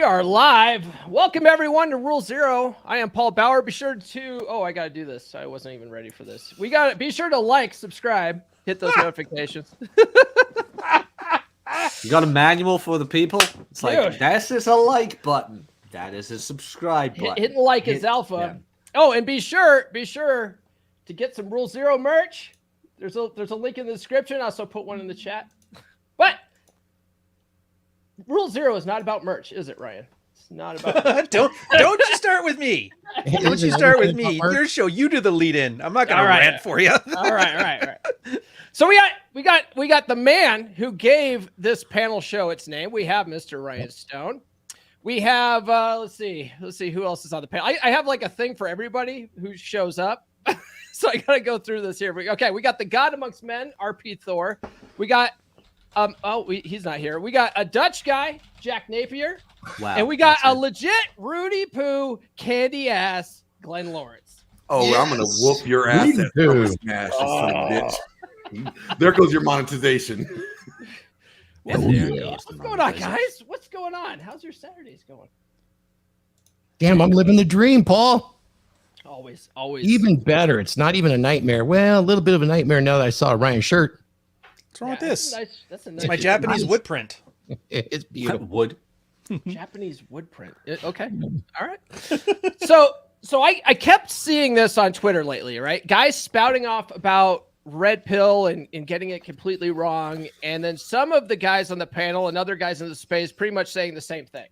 are live. Welcome everyone to Rule Zero. I am Paul Bauer. Be sure to I gotta do this. I wasn't even ready for this. Be sure to like, subscribe, hit those notifications. You got a manual for the people? It's like, Dude. this is a like button. That is a subscribe button. Hitting like is alpha. Yeah. Oh, and be sure to get some Rule Zero merch. There's a link in the description. I also put one in the chat. But Rule Zero is not about merch, is it, Ryan? It's not about don't you start with me. Don't you start with me. Your show, you do the lead in. I'm not gonna rant for you. All right. So we got the man who gave this panel show its name. We have Mr. Ryan Stone. We have let's see who else is on the panel. I have like a thing for everybody who shows up. So I gotta go through this here. Okay, we got the God Amongst Men, RP Thor. We got he's not here. We got a Dutch guy, Jack Napier. Wow. And we got a legit Rudy Poo candy ass, Glenn Lawrence. Oh, yes. I'm gonna whoop your ass at Summer Smash, you son of a bitch. There goes your monetization. What's going on, guys? What's going on? How's your Saturdays going? Damn, I'm living the dream, Paul. Always. Even better. It's not even a nightmare. Well, a little bit of a nightmare now that I saw Ryan's shirt. What's wrong with this? That's a nice. It's my Japanese wood print. It's beautiful. Wood. Japanese wood print. Okay. All right. So I kept seeing this on Twitter lately, right? Guys spouting off about red pill and getting it completely wrong. And then some of the guys on the panel and other guys in the space pretty much saying the same thing.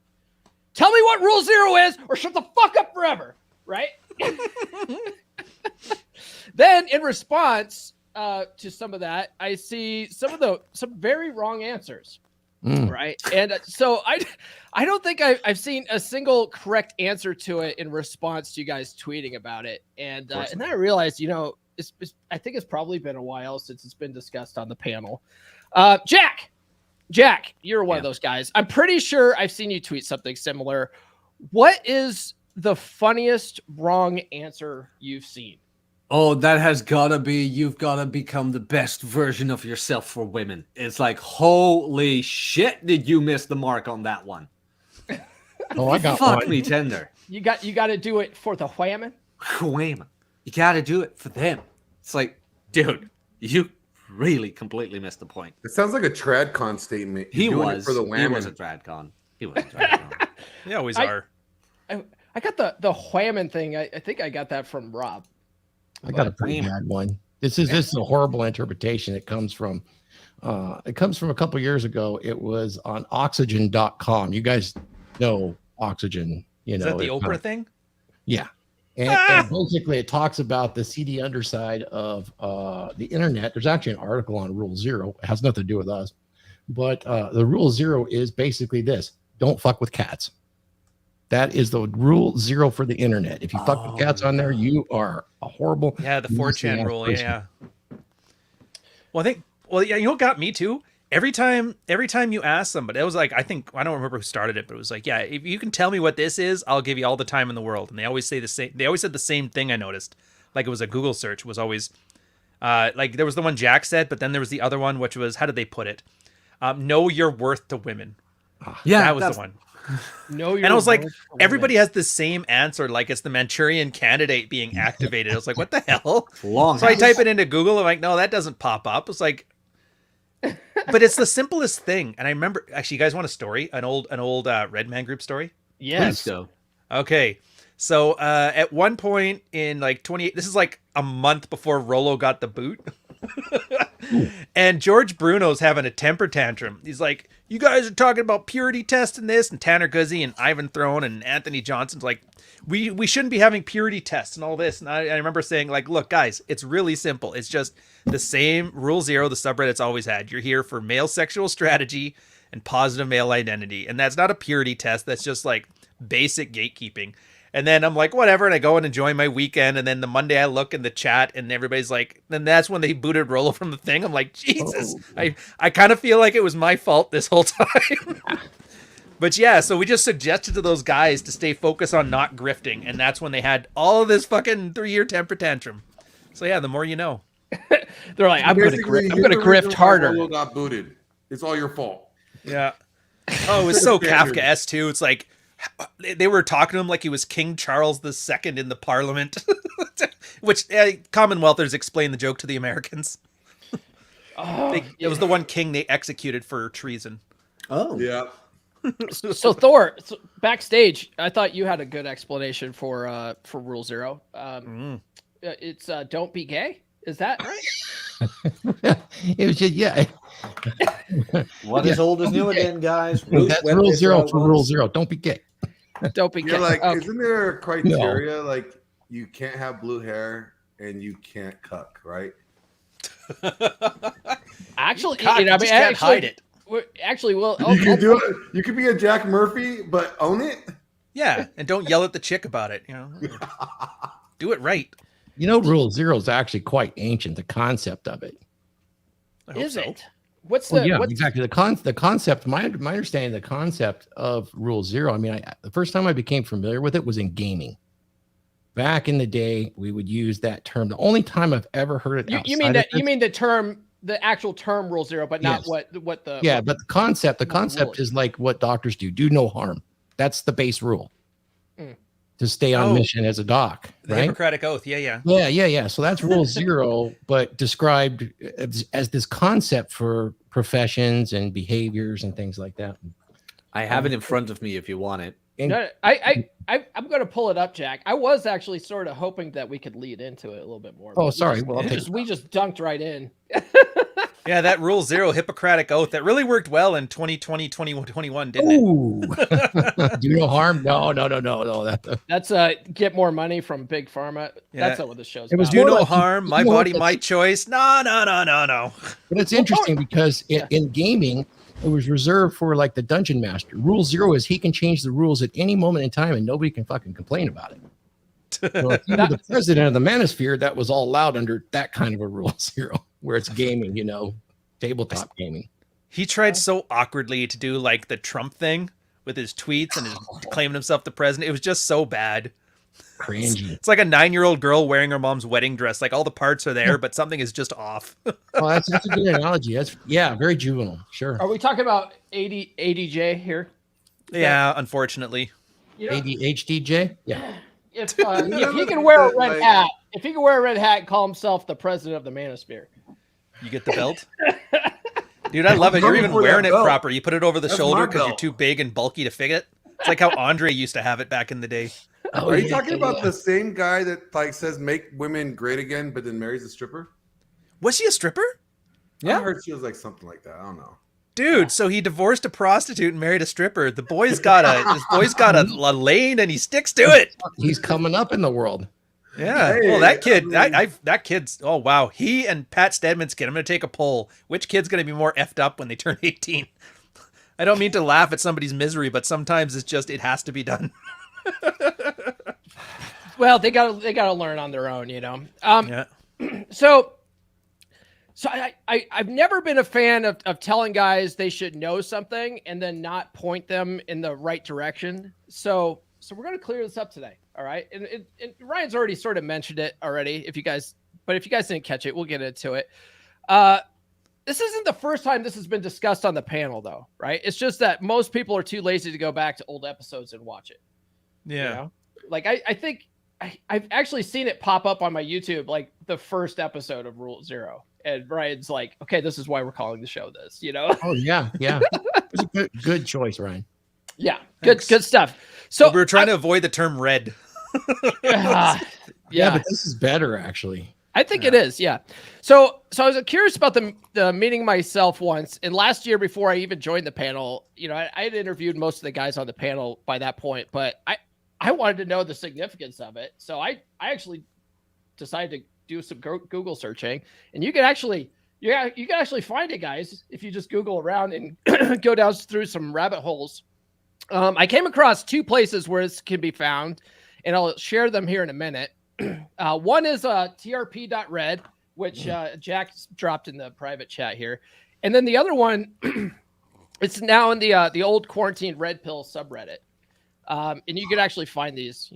Tell me what Rule Zero is or shut the fuck up forever. Right? Then in response to some of that, I see some very wrong answers. Right. And so I don't think I've seen a single correct answer to it in response to you guys tweeting about it. And then I realized, I think it's probably been a while since it's been discussed on the panel. Jack, you're one of those guys. I'm pretty sure I've seen you tweet something similar. What is the funniest wrong answer you've seen? Oh, that has gotta be, you've gotta become the best version of yourself for women. It's like, holy shit, did you miss the mark on that one? Oh, I got Fuck one. me tender. You got to do it for the whammon. Whammon. You gotta do it for them. It's like, dude, you really completely missed the point. It sounds like a TradCon statement. He was was for the he was a TradCon. He was a TradCon. They always are. I got the whammon thing. I think I got that from Rob. I got a pretty bad one. This is a horrible interpretation. It comes from a couple years ago. It was on oxygen.com. You guys know Oxygen, Is that the Oprah thing? Yeah. And basically it talks about the seedy underside of the internet. There's actually an article on Rule Zero. It has nothing to do with us. But the Rule Zero is basically this. Don't fuck with cats. That is the Rule Zero for the internet. If you fuck with cats on there, you are a horrible. Yeah, the 4chan rule. Yeah. Well, you know what got me too? Every time you ask somebody, it was like, I don't remember who started it, but it was like, yeah, if you can tell me what this is, I'll give you all the time in the world. And they always say the same. They always said the same thing. I noticed, like it was a Google search was always, like there was the one Jack said, but then there was the other one, which was, how did they put it? Know your worth to women. Yeah, that was the one. No, and I was like, everybody has the same answer, like it's the Manchurian Candidate being activated. I was like, what the hell? So I type it into Google. I'm like, no, that doesn't pop up. It's like, but it's the simplest thing. And I remember, actually, you guys want a story? An old Red Man Group story? Yes. Okay. So at one point in like 28, this is like a month before Rolo got the boot. And George Bruno's having a temper tantrum. He's like, you guys are talking about purity test and this, and Tanner Guzzi and Ivan Throne and Anthony Johnson's like, we shouldn't be having purity tests and all this. And I remember saying like, look, guys, it's really simple. It's just the same Rule Zero the subreddit's always had. You're here for male sexual strategy and positive male identity. And that's not a purity test. That's just like basic gatekeeping. And then I'm like, whatever. And I go and enjoy my weekend. And then the Monday I look in the chat and everybody's like, then that's when they booted Rolo from the thing. I'm like, Jesus, I kind of feel like it was my fault this whole time. But yeah, so we just suggested to those guys to stay focused on not grifting. And that's when they had all of this fucking 3-year temper tantrum. So yeah, the more you know. They're like, I'm going to grift harder. Rolo got booted. It's all your fault. Yeah. Oh, it was so Kafka-esque too. It's like, They were talking to him like he was King Charles II in the Parliament, which Commonwealthers explain the joke to the Americans. It was the one king they executed for treason. Oh. Yeah. So Thor, backstage, I thought you had a good explanation for Rule 0. It's don't be gay. Is that right? It was just What is old is new again, guys. That's Rule 0 for Rule 0. Don't be gay. Don't be gay. You're like, Okay. isn't there a criteria like you can't have blue hair and you can't cuck, right? Actually, Cock, you know, I you just mean, can't hide it. Actually, well, You can do it. You could be a Jack Murphy, but own it. Yeah, and don't yell at the chick about it. Do it right. You know, Rule 0 is actually quite ancient. The concept of it. I hope Is so. it? What's Well, the yeah, what's, exactly. The concept. My understanding, the concept of Rule 0. I mean, the first time I became familiar with it was in gaming. Back in the day, we would use that term. The only time I've ever heard it. you mean that? You mean the actual term Rule 0, but not Yes. what the Yeah, what- but the concept rule is like what doctors do. Do no harm. That's the base rule. Mm. To stay on Oh. mission as a doc, The right? Hippocratic Oath. Yeah. Yeah. So that's Rule 0, but described as this concept for professions and behaviors and things like that. I have it in front of me if you want it. And No, I'm going to pull it up, Jack. I was actually sort of hoping that we could lead into it a little bit more. Oh, but sorry. Well, I'll take we just dunked right in. Yeah, that Rule 0 Hippocratic Oath, that really worked well in 2020, 2021, didn't it? Ooh. Do no harm. No. That's get more money from Big Pharma. Yeah. That's not what the show's It was about. Do more no like- harm, my you know what, body, my choice. No. But it's interesting because in gaming, it was reserved for like the dungeon master. Rule 0 is he can change the rules at any moment in time and nobody can fucking complain about it. So if you were the president of the Manosphere, that was all allowed under that kind of a Rule 0, where it's gaming, tabletop gaming. He tried so awkwardly to do like the Trump thing with his tweets and his claiming himself the president. It was just so bad. Cringy. It's like a 9-year-old girl wearing her mom's wedding dress. Like all the parts are there, but something is just off. Oh, that's a good analogy. That's very juvenile. Sure. Are we talking about ADJ here? Yeah, unfortunately. You know, ADHDJ? Yeah. if he can wear a red hat, and call himself the president of the Manosphere. You get the belt? Dude, I love it. You're even for that wearing it belt. proper. You put it over the That's shoulder my because you're belt. too big and bulky to fit it. It's like how Andre used to have it back in the day. Oh, Are you talking about the same guy that like says make women great again, but then marries a stripper? Was she a stripper? I heard she was like something like that. I don't know. Dude, so he divorced a prostitute and married a stripper. The boy's got a lane and he sticks to it. He's coming up in the world. Yeah. Hey, Well, that kid, I mean- that kid's. Oh wow. He and Pat Stedman's kid. I'm gonna take a poll. Which kid's gonna be more effed up when they turn 18? I don't mean to laugh at somebody's misery, but sometimes it has to be done. Well, they gotta learn on their own, Yeah. So I've never been a fan of telling guys they should know something and then not point them in the right direction. So we're gonna clear this up today. All right. And Ryan's already sort of mentioned it already. If you guys didn't catch it, we'll get into it. This isn't the first time this has been discussed on the panel though, right? It's just that most people are too lazy to go back to old episodes and watch it. Yeah. You know? Like I think I've actually seen it pop up on my YouTube, like the first episode of Rule 0. And Brian's like, okay, this is why we're calling the show this, Oh yeah. It's a good choice, Ryan. Yeah, Thanks. good stuff. So we were trying to avoid the term red. yeah, But this is better actually. I think it is. Yeah. So I was curious about the meeting myself once, and last year before I even joined the panel, I had interviewed most of the guys on the panel by that point, but I wanted to know the significance of it. So I actually decided to do some Google searching, and you can actually find it, guys, if you just Google around and go down through some rabbit holes. I came across two places where this can be found, and I'll share them here in a minute. One is trp.red, which Jack dropped in the private chat here. And then the other one, it's now in the old quarantine red pill subreddit. And you can actually find these,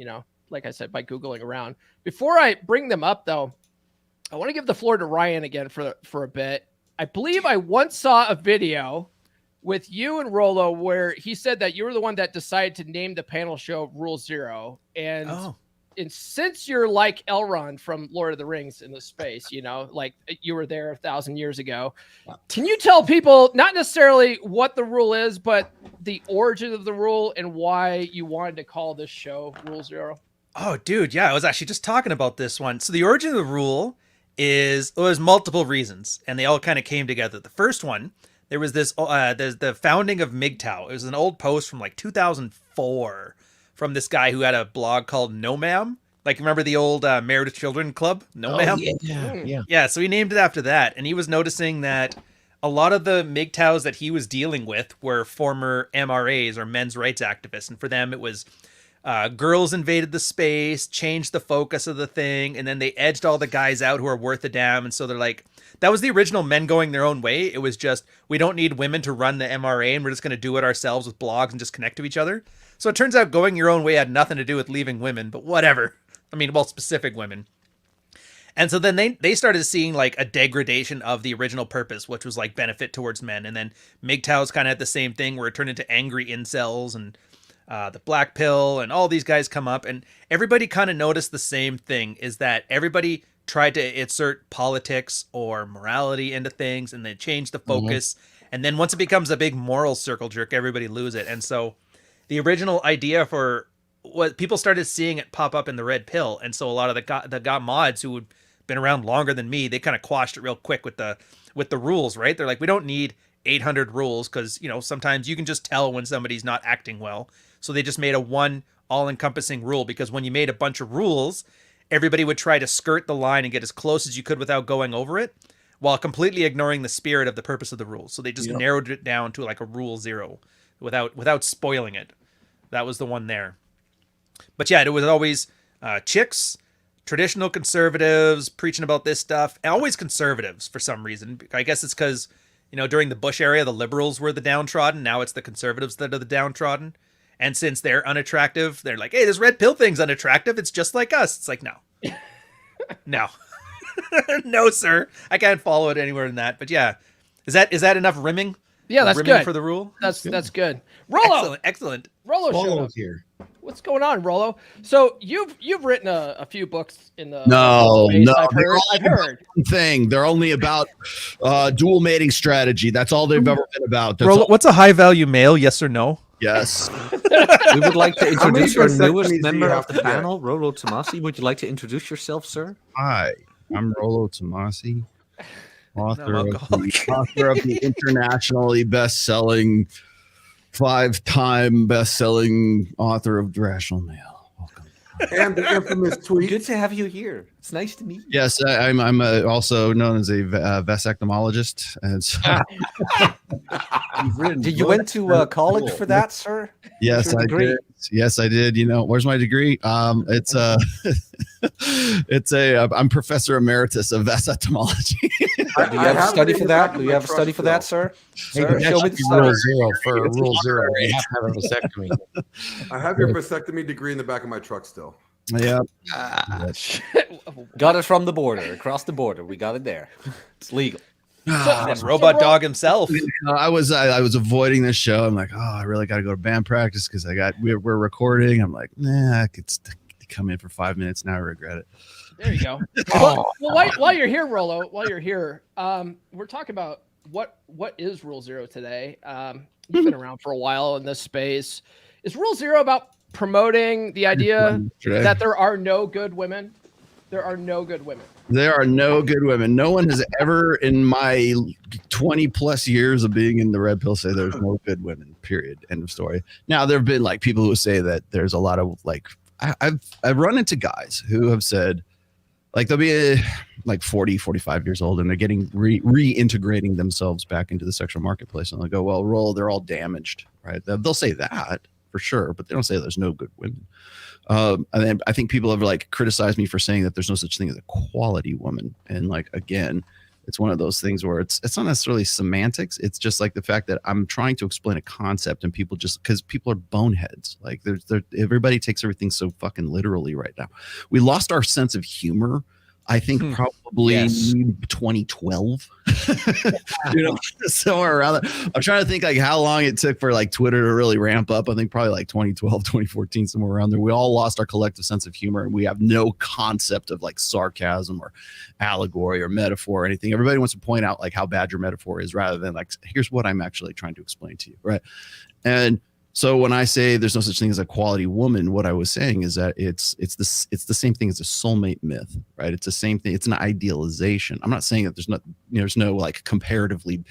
like I said, by Googling around. Before I bring them up, though, I want to give the floor to Ryan again for a bit. I believe I once saw a video with you and Rolo, where he said that you were the one that decided to name the panel show Rule Zero. And since you're like Elrond from Lord of the Rings in the space, you know, like you were there 1,000 years ago, can you tell people not necessarily what the rule is, but the origin of the rule and why you wanted to call this show Rule Zero? Oh, dude, yeah, I was actually just talking about this one. So the origin of the rule there's multiple reasons, and they all kind of came together. The first one, there was there's the founding of MGTOW. It was an old post from like 2004 from this guy who had a blog called No Ma'am. Like, remember the old Married with Children club? No Ma'am? Yeah, so he named it after that. And he was noticing that a lot of the MGTOWs that he was dealing with were former MRAs or men's rights activists. And for them, it was girls invaded the space, changed the focus of the thing, and then they edged all the guys out who are worth a damn. And so they're like, that was the original men going their own way. It was just, we don't need women to run the MRA, and we're just going to do it ourselves with blogs and just connect to each other. So it turns out going your own way had nothing to do with leaving women, but whatever. I mean, well, specific women. And so then they started seeing like a degradation of the original purpose, which was like benefit towards men. And then MGTOWs kind of had the same thing where it turned into angry incels, and the black pill and all these guys come up, and everybody kind of noticed the same thing, is that Everybody tried to insert politics or morality into things, and then change the focus. And then once it becomes a big moral circle jerk, everybody lose it. And so the original idea for what people started seeing it pop up in the red pill. And so a lot of the mods who had been around longer than me, they kind of quashed it real quick with the rules, right? They're like, we don't need 800 rules, because, you know, sometimes you can just tell when somebody's not acting well. So they just made a one all-encompassing rule, because when you made a bunch of rules, everybody would try to skirt the line and get as close as you could without going over it, while completely ignoring the spirit of the purpose of the rules. So they just narrowed it down to like a Rule Zero without spoiling it. That was the one there. But yeah, it was always chicks, traditional conservatives preaching about this stuff, and always conservatives for some reason. I guess it's because, you know, during the Bush era, the liberals were the downtrodden. Now it's the conservatives that are the downtrodden. And since they're unattractive, they're like, hey, this red pill thing's unattractive. It's just like us. It's like, no. No. No, sir. I can't follow it anywhere in that. But yeah. Is that enough rimming? Yeah, that's rimming good. for the rule? That's good. Rolo! Excellent. Rolo showed up here. What's going on, Rolo? So you've written a few books in the no. I've heard. Thing. They're only about dual mating strategy. That's all they've ever been about. Rolo, what's a high value male? Yes or no? Yes. We would like to introduce our newest vasectomies do member you of have the to get? panel, Rolo Tomasi. Would you like to introduce yourself, sir? Hi, I'm Rolo Tomasi, author No, of the internationally best-selling, 5-time best-selling author of Rational Male. Welcome. And the infamous tweet. Good to have you here. It's nice to meet you. Yes, I'm also known as a vasectomologist, and so Did you went to college for that, sir? yes, Your I degree? did. Yes, I did. You know, where's my degree? It's I'm professor emeritus of vasectomology. Do you have a study for that? Do you have a study for that, sir? Sir, show me the Rule study. Zero for a Rule Zero. You have to have a vasectomy. I have your vasectomy degree in the back of my truck still. Yeah. Got it from the border, across the border. We got it there. It's legal. And Robot Dog himself. I was avoiding this show. I'm like, oh, I really got to go to band practice because we're recording. I'm like, nah, I could come in for 5 minutes now. I regret it. There you go. Well, while you're here, Rolo, we're talking about what is Rule Zero today. You've been around for a while in this space. Is Rule Zero about promoting the idea that there are no good women? There are no good women. There are no good women. No one has ever in my 20 plus years of being in the red pill say there's no good women, period. End of story. Now, there have been like people who say that there's a lot of like, I've run into guys who have said like they'll be like 40, 45 years old and they're getting reintegrating themselves back into the sexual marketplace. And they'll go, well, Roll, they're all damaged, right? They'll say that for sure, but they don't say there's no good women. And then I think people have like criticized me for saying that there's no such thing as a quality woman. And like, again, it's one of those things where it's not necessarily semantics. It's just like the fact that I'm trying to explain a concept and people just, because people are boneheads. Like everybody takes everything so fucking literally right now. We lost our sense of humor I think probably Yes. 2012, somewhere around there. I'm trying to think like how long it took for like Twitter to really ramp up. I think probably like 2012, 2014, somewhere around there. We all lost our collective sense of humor, and we have no concept of like sarcasm or allegory or metaphor or anything. Everybody wants to point out like how bad your metaphor is, rather than like, here's what I'm actually trying to explain to you, right? And so when I say there's no such thing as a quality woman, what I was saying is that it's the same thing as a soulmate myth, right? It's the same thing. It's an idealization. I'm not saying that there's no like comparatively,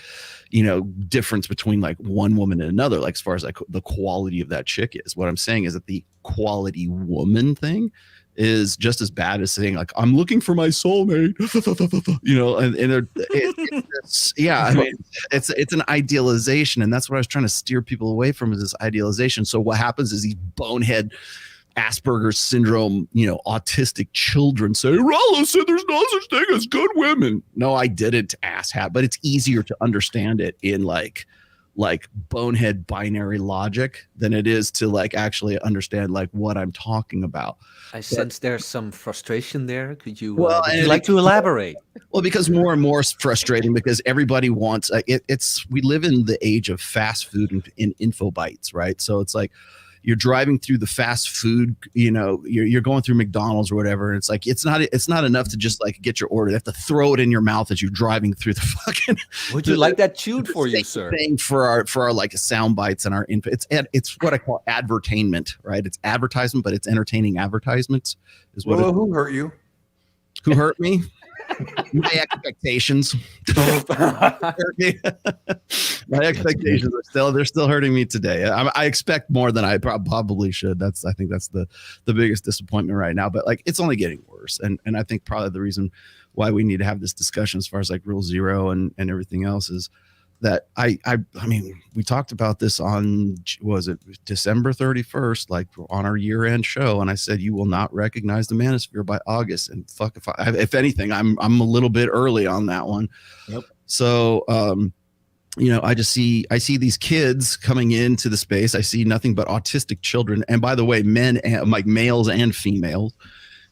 difference between like one woman and another, like as far as like the quality of that chick is. What I'm saying is that the quality woman thing is just as bad as saying like I'm looking for my soulmate, it's an idealization, and that's what I was trying to steer people away from, is this idealization. So what happens is these bonehead Asperger's syndrome, autistic children say, Rolo said there's no such thing as good women. No, I didn't, asshat, but it's easier to understand it in like bonehead binary logic than it is to like actually understand like what I'm talking about. I sense there's some frustration there. Could you would you like to elaborate? Well, because more and more is frustrating, because everybody wants we live in the age of fast food and info bites, right? So it's like you're driving through the fast food, you're going through McDonald's or whatever, and it's like it's not enough to just like get your order. They have to throw it in your mouth as you're driving through the fucking. Would you like that chewed for you, sir? Thing for our like sound bites and our info. It's what I call advertainment, right? It's advertisement, but it's entertaining advertisements. Is what. Well, who hurt you? Who hurt me? My expectations. My expectations they're still hurting me today. I expect more than I probably should. I think that's the biggest disappointment right now. But like it's only getting worse, and I think probably the reason why we need to have this discussion as far as like Rule Zero and everything else is that I mean, we talked about this on, was it December 31st, like on our year-end show, and I said you will not recognize the Manosphere by August. And fuck, if anything, I'm a little bit early on that one. Yep. So I see these kids coming into the space. I see nothing but autistic children, and by the way, men, like males and females,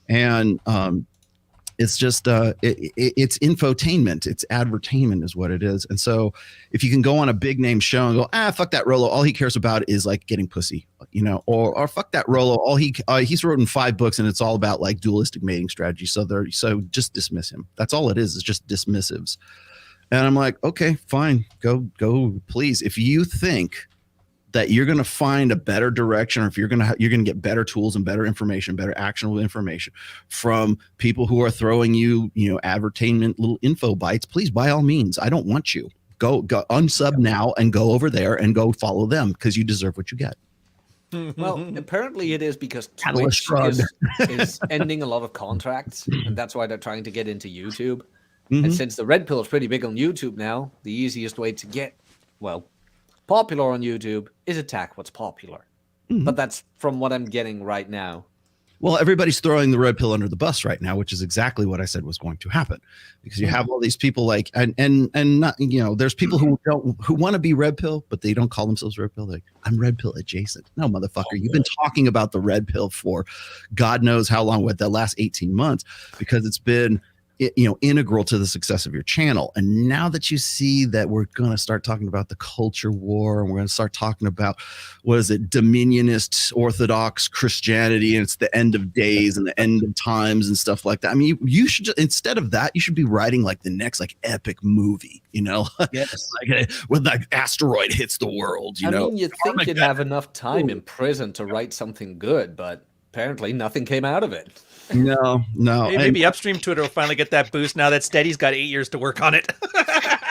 and it's just it's infotainment, it's advertainment is what it is. And so if you can go on a big name show and go, fuck that Rolo, all he cares about is like getting pussy, or fuck that Rolo, all he's written 5 books and it's all about like dualistic mating strategy, so just dismiss him. That's all it is just dismissives. And I'm like, okay, fine, go please. If you think that you're going to find a better direction, or if you're going to get better tools and better information, better actionable information from people who are throwing you, advertainment, little info bites, please, by all means, I don't want you. Go unsub now and go over there and go follow them, because you deserve what you get. Well, apparently it is because Catalyst Twitch is ending a lot of contracts, and that's why they're trying to get into YouTube. Mm-hmm. And since the red pill is pretty big on YouTube now, the easiest way to get, popular on YouTube is attack what's popular. Mm-hmm. But that's from what I'm getting right now. Well, everybody's throwing the red pill under the bus right now, which is exactly what I said was going to happen, because you have all these people like, and not, there's people who want to be red pill, but they don't call themselves red pill. Like, I'm red pill adjacent. No, motherfucker, you've been talking about the red pill for God knows how long, the last 18 months, because it's been, integral to the success of your channel. And now that you see that we're going to start talking about the culture war, and we're going to start talking about, dominionist Orthodox Christianity, and it's the end of days and the end of times and stuff like that. I mean, you should instead of that, you should be writing like the next like epic movie, Yes. like when the asteroid hits the world, I mean, you'd think you'd have enough time in prison to write something good, but apparently nothing came out of it. No. Hey, maybe upstream Twitter will finally get that boost now that Steady's got 8 years to work on it.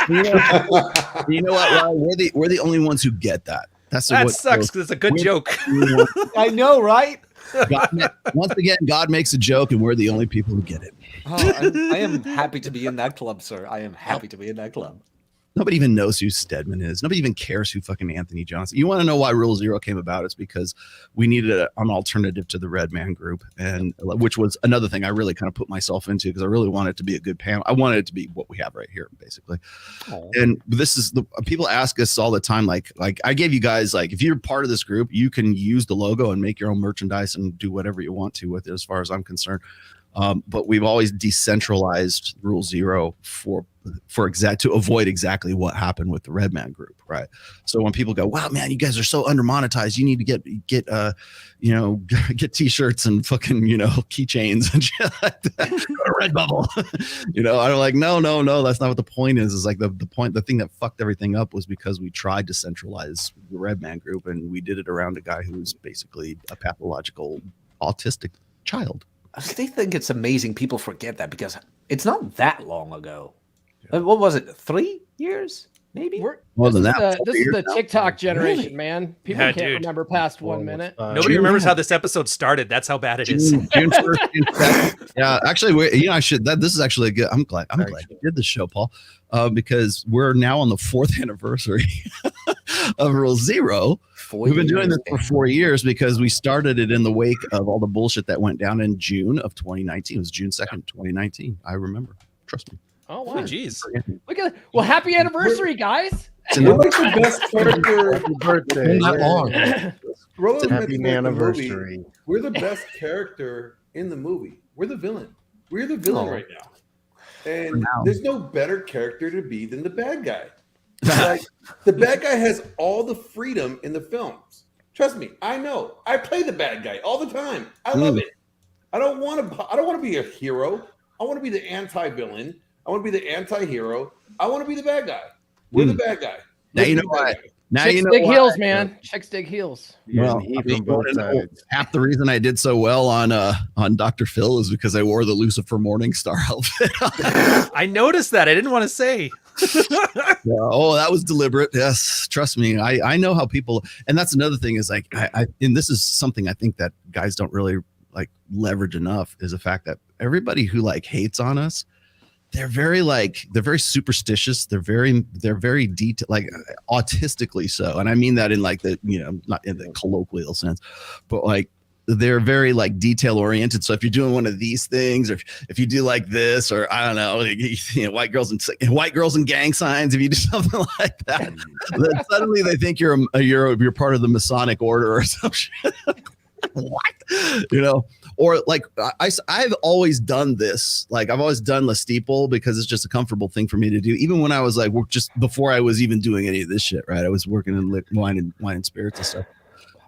You know what, Ryan? We're the only ones who get that. That sucks because it's a good joke. I know, right? Once again, God makes a joke, and we're the only people who get it. I am happy to be in that club, sir. I am happy to be in that club. Nobody even knows who Stedman is. Nobody even cares who fucking Anthony Johnson. You want to know why Rule Zero came about? It's because we needed an alternative to the Red Man Group, and which was another thing I really kind of put myself into, because I really wanted it to be a good panel. I wanted it to be what we have right here, basically. Oh. And this is people ask us all the time, like I gave you guys, like, if you're part of this group, you can use the logo and make your own merchandise and do whatever you want to with it, as far as I'm concerned. But we've always decentralized Rule Zero to avoid exactly what happened with the Red Man group, right? So when people go, "Wow, man, you guys are so under monetized. You need to get get t-shirts and fucking keychains and shit like that. Go to Redbubble." I'm like, no, that's not what the point is. Is like the point. The thing that fucked everything up was because we tried to centralize the Red Man group, and we did it around a guy who was basically a pathological autistic child. I still think it's amazing people forget that because it's not that long ago. What was it? 3 years, maybe? This is the TikTok generation, really? Man. People can't remember past 1 minute. Nobody remembers how this episode started. That's how bad it is. June 1st, June 2nd. Yeah, actually, this is actually a good. I'm glad you did this show, Paul, because we're now on the 4th anniversary of Rule Zero. We've been doing this for 4 years because we started it in the wake of all the bullshit that went down in June of 2019. It was June 2nd, 2019. I remember. Trust me. Oh, wow. Jeez. Look at that. Well, happy anniversary, guys. We're like the best character. Happy birthday. Not long. Happy anniversary. We're the best character in the movie. We're the villain. We're the villain right now. And there's no better character to be than the bad guy. Like, the bad guy has all the freedom in the films. Trust me, I know. I play the bad guy all the time. I love it. I don't want to be a hero. I want to be the anti-villain. I want to be the anti-hero. I want to be the bad guy. We're the bad guy. Now you know why. Now Chicks dig heels, man. Chicks dig heels. Well, half the reason I did so well on Dr. Phil is because I wore the Lucifer Morningstar outfit. I noticed that. I didn't want to say. Yeah, oh, that was deliberate. Yes, trust me. I know how people, and that's another thing is like, and this is something I think that guys don't really like leverage enough is the fact that everybody who like hates on us, they're very superstitious. They're very detailed, like autistically so. And I mean that in like the, not in the colloquial sense, but like they're very like detail oriented. So if you're doing one of these things, or if you do like this, or I don't know, white girls and gang signs, if you do something like that, then suddenly they think you're part of the Masonic order or some shit. What? Or like I've always done this. Like I've always done La Steeple because it's just a comfortable thing for me to do. Even when I was like just before I was even doing any of this shit, right? I was working in wine and spirits and stuff.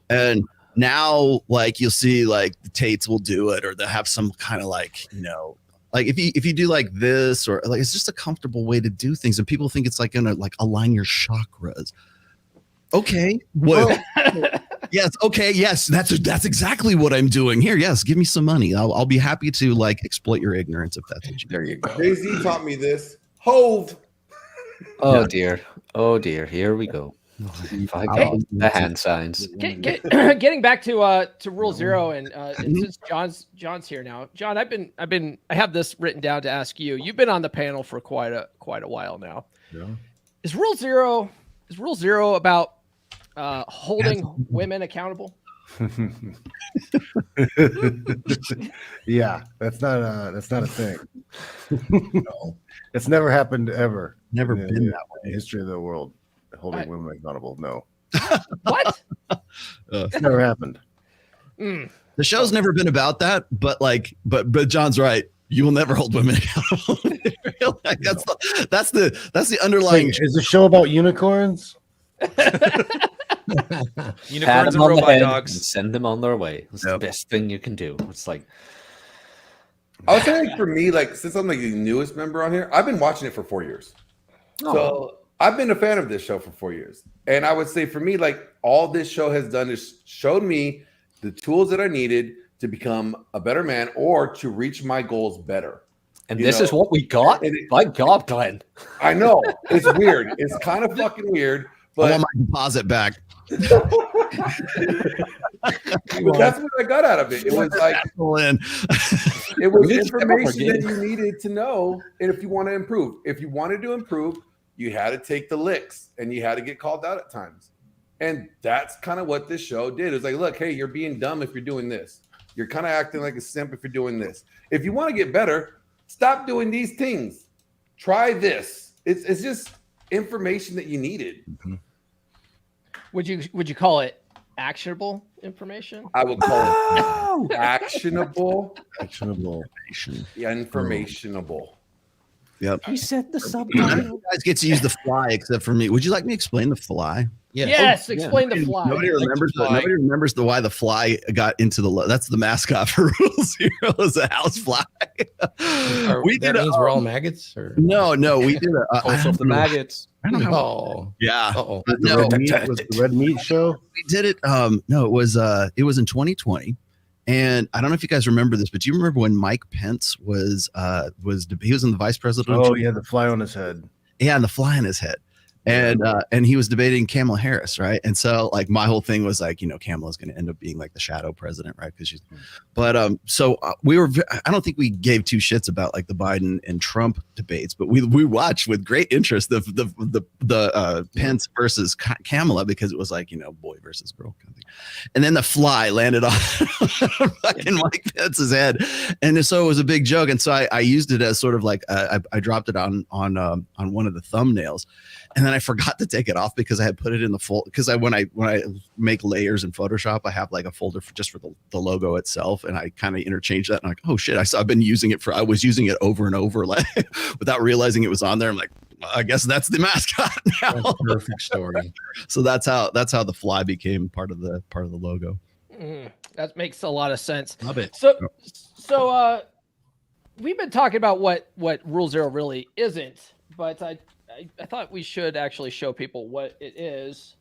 And now like you'll see like the Tates will do it, or they'll have some kind of like, like if you do like this, or like it's just a comfortable way to do things, and people think it's like gonna like align your chakras. Okay. Well, yes. Okay. Yes. That's exactly what I'm doing here. Yes. Give me some money. I'll be happy to like exploit your ignorance if that's what you. There you go. Jay-Z taught me this. Hove. Oh dear. Oh dear. Here we go. The hand signs. Getting back to Rule Zero, and since John's here now, John, I have this written down to ask you. You've been on the panel for quite a while now. Yeah. Is Rule Zero about holding women accountable? Yeah, that's not a thing. No, it's never happened ever. Never been that way in the history of the world. Holding women accountable. No. What? It's never happened. The show's never been about that, but John's right. You will never hold women accountable. Like, that's the underlying. Is the show about unicorns? Unicorns and robot dogs. And send them on their way. It's the best thing you can do. It's like, I would say for me, like since I'm like the newest member on here, I've been watching it for 4 years. So I've been a fan of this show for 4 years. And I would say for me, like all this show has done is showed me the tools that I needed to become a better man or to reach my goals better. And this is what we got? My God, Glenn. I know. It's weird. It's kind of fucking weird. But I want my deposit back. But that's what I got out of it. It was like it was information that you needed to know. And if you want to improve, if you wanted to improve, you had to take the licks and you had to get called out at times. And that's kind of what this show did. It was like, look, hey, you're being dumb if you're doing this. You're kind of acting like a simp if you're doing this. If you want to get better, stop doing these things. Try this. It's just information that you needed. Would you call it actionable information. I would call it actionable. Actionable. Yeah, informationable. Yep. He said the None of subtitle. you guys get to use the fly except for me. Would you like me to explain the fly? Yes, explain the fly. Nobody remembers nobody remembers why the fly got into that's the mascot for Rule Zero is a house fly. We that means we're all maggots, or no, we did a Pulse of the maggots. I don't know. Oh, Yeah. Was the red meat show? We did it. No, it was in 2020. And I don't know if you guys remember this, but do you remember when Mike Pence he was in the vice president? Oh, yeah, the fly on his head. Yeah, and the fly on his head. And he was debating Kamala Harris, right? And so like my whole thing was like, Kamala's going to end up being like the shadow president, right? Because we were. I don't think we gave two shits about like the Biden and Trump debates, but we watched with great interest the Pence versus Kamala, because it was like boy versus girl kind of thing. And then the fly landed on fucking Mike Pence's head, and so it was a big joke. And so I used it as sort of like I dropped it on one of the thumbnails. And then I forgot to take it off because I had put it in the folder. Because when I make layers in Photoshop, I have like a folder for the logo itself, and I kind of interchange that. And I'm like, oh shit! I was using it over and over, like without realizing it was on there. I'm like, well, I guess that's the mascot now. that's a perfect story. So that's how the fly became part of the logo. That makes a lot of sense. Love it. So we've been talking about what Rule Zero really isn't, but I thought we should actually show people what it is.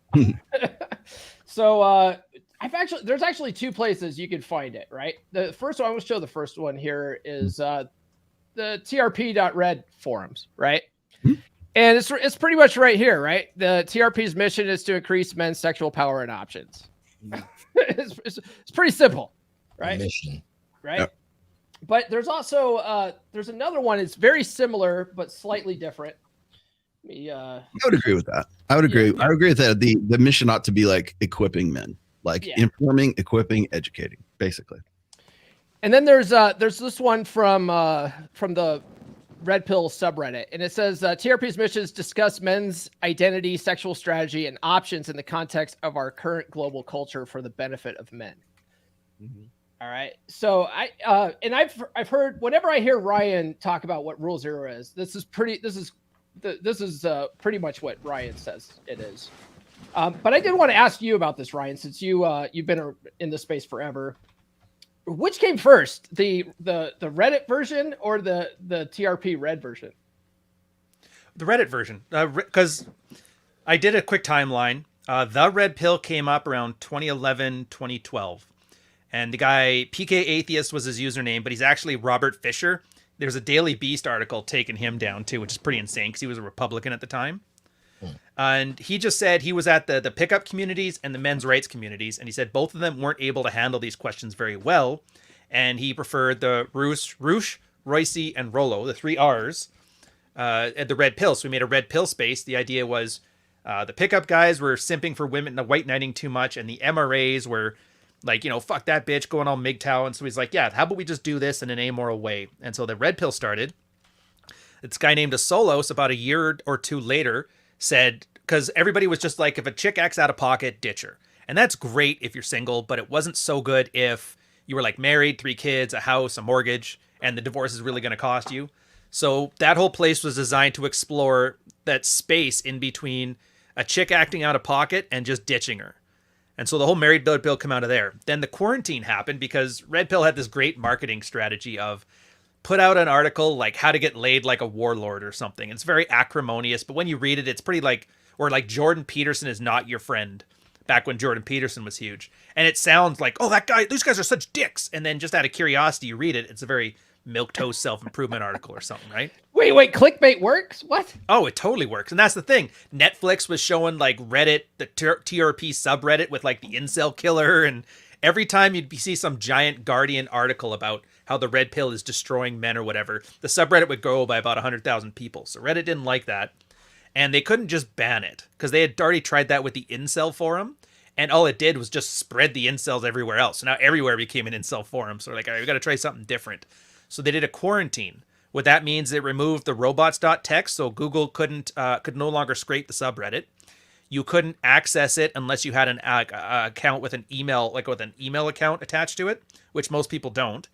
So there's actually two places you can find it, right? The first one, I will show the first one here is the trp.red forums, right? And it's pretty much right here, right? The TRP's mission is to increase men's sexual power and options. It's pretty simple, right? Mission. Right? Yep. But there's also there's another one. It's very similar but slightly different. I would agree with that. I would agree. I agree with that. The mission ought to be like equipping men, like informing, equipping, educating, basically. And then there's this one from the Red Pill subreddit, and it says TRP's mission is discuss men's identity, sexual strategy, and options in the context of our current global culture for the benefit of men. All right. So I've heard, whenever I hear Ryan talk about what Rule Zero is, this is pretty much what Ryan says it is. But I did want to ask you about this, Ryan, since you've been in this space forever. Which came first, the Reddit version or the TRP Red version? The Reddit version, because I did a quick timeline. The Red Pill came up around 2011, 2012. And the guy, PK Atheist was his username, but he's actually Robert Fisher. There's a Daily Beast article taking him down too, which is pretty insane because he was a Republican at the time. And he just said he was at the pickup communities and the men's rights communities. And he said both of them weren't able to handle these questions very well. And he preferred the Roosh, Royce, and Rolo, the three R's, at the Red Pill. So we made a Red Pill space. The idea was the pickup guys were simping for women, the white knighting too much. And the MRAs were like, fuck that bitch, going all MGTOW. And so he's like, yeah, how about we just do this in an amoral way? And so the Red Pill started. This guy named Solos about a year or two later said, because everybody was just like, if a chick acts out of pocket, ditch her. And that's great if you're single, but it wasn't so good if you were like married, 3 kids, a house, a mortgage, and the divorce is really going to cost you. So that whole place was designed to explore that space in between a chick acting out of pocket and just ditching her. And so the whole married Red Pill come out of there. Then the quarantine happened because Red Pill had this great marketing strategy of put out an article like how to get laid like a warlord or something. It's very acrimonious, but when you read it, it's pretty like Jordan Peterson is not your friend, back when Jordan Peterson was huge. And it sounds like, oh, these guys are such dicks. And then just out of curiosity, you read it. It's a very milquetoast self-improvement article or something, right? Wait, clickbait works? What? Oh, it totally works. And that's the thing. Netflix was showing like Reddit, the TRP subreddit with like the incel killer. And every time you'd see some giant Guardian article about how the Red Pill is destroying men or whatever, the subreddit would grow by about 100,000 people. So Reddit didn't like that. And they couldn't just ban it because they had already tried that with the incel forum. And all it did was just spread the incels everywhere else. So now everywhere became an incel forum. So they're like, all right, we got to try something different. So they did a quarantine. What that means, it removed the robots.txt, so Google could no longer scrape the subreddit. you couldn't access it unless you had an account with an email, like with an email account attached to it, which most people don't.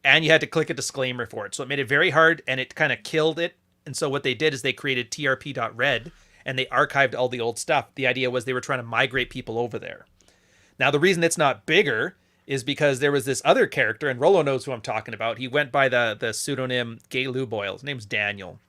And you had to click a disclaimer for it. So it made it very hard, and it kind of killed it. And so what they did is they created trp.red, and they archived all the old stuff. The idea was they were trying to migrate people over there. Now, the reason it's not bigger is because there was this other character, and Rolo knows who I'm talking about. He went by the pseudonym Gay Lou Boyle. His name's Daniel.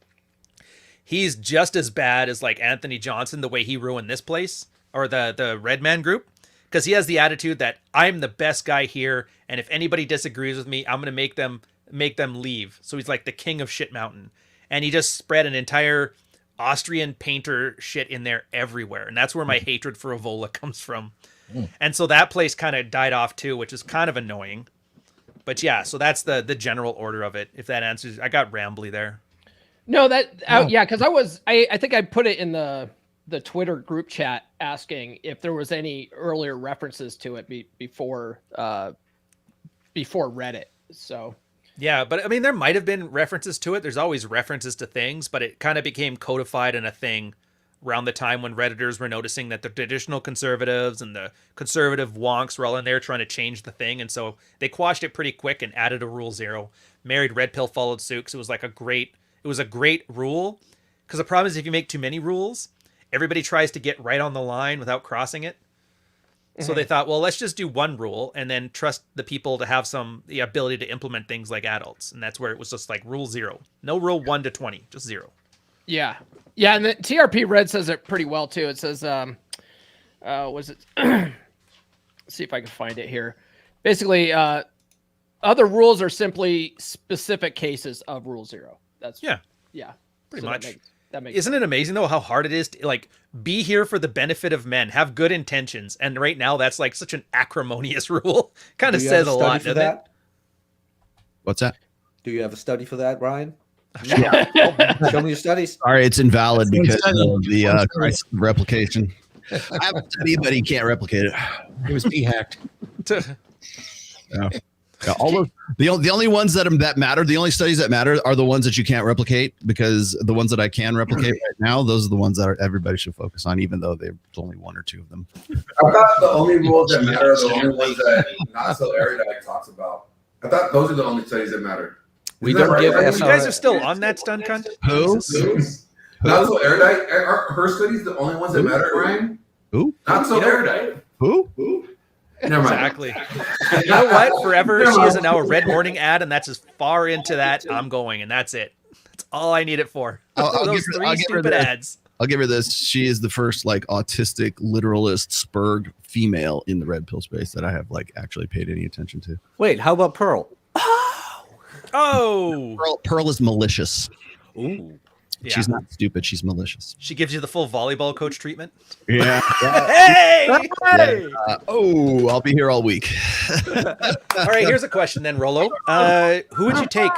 He's just as bad as like Anthony Johnson, the way he ruined this place, or the Red Man group, because he has the attitude that I'm the best guy here, and if anybody disagrees with me, I'm going to make them leave. So he's like the king of Shit Mountain, and he just spread an entire Austrian painter shit in there everywhere, and that's where my hatred for Evola comes from. And so that place kind of died off too, which is kind of annoying. But yeah, so that's the general order of it. If that answers, I got rambly there. No, yeah, because I think I put it in the Twitter group chat asking if there was any earlier references to it before Reddit. So yeah, but I mean, there might have been references to it. There's always references to things, but it kind of became codified in a thing around the time when Redditors were noticing that the traditional conservatives and the conservative wonks were all in there trying to change the thing. And so they quashed it pretty quick and added a Rule 0. Married Red Pill followed suit, because it was like a great rule. Because the problem is if you make too many rules, everybody tries to get right on the line without crossing it. So they thought, well, let's just do one rule and then trust the people to have the ability to implement things like adults. And that's where it was just like Rule 0. No Rule 1 to 20, just 0. Yeah. Yeah, and the TRP Red says it pretty well too. It says, was it? Let's see if I can find it here. Basically, other rules are simply specific cases of Rule 0. That's yeah, pretty much. That makes Isn't it amazing though how hard it is to like be here for the benefit of men, have good intentions, and right now that's like such an acrimonious rule. Kind of says a lot, doesn't it? What's that? Do you have a study for that, Brian? Yeah. Show me your studies. All right, it's invalid because of the crisis of replication. I have a study, but he can't replicate it. It was p-hacked. Yeah, all those, the only ones that matter, the only studies that matter are the ones that you can't replicate, because the ones that I can replicate right now, those are the ones that everybody should focus on, even though there's only one or two of them. I thought the only rules that matter are the only ones that Not So Erudite talks about. I thought those are the only studies that matter. We don't give You guys are still on that stun cunt? Who? Not So Erudite. Are her studies the only ones that matter, Ryan? Who? Not So Erudite. Who? Never mind. Exactly. You know what? Forever, she is now a Red Morning ad, and that's as far into that I'm going, and that's it. That's all I need it for. Those three stupid ads. I'll give her this. She is the first like autistic literalist spurg female in the red pill space that I have like actually paid any attention to. Wait, how about Pearl? Oh, Pearl is malicious. Ooh. yeah. She's not stupid. She's malicious. She gives you the full volleyball coach treatment. Yeah. Hey! Oh, I'll be here all week. All right, here's a question then, Rolo. Who would you take,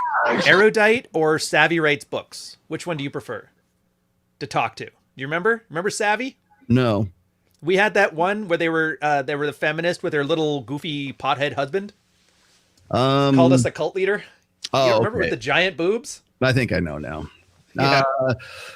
Erudite or Savvy Writes Books? Which one do you prefer to talk to? Do you remember? Remember Savvy? No. We had that one where they were the feminist with their little goofy pothead husband. Called us a cult leader. Oh, you remember okay. with the giant boobs? I think I know now. Yeah.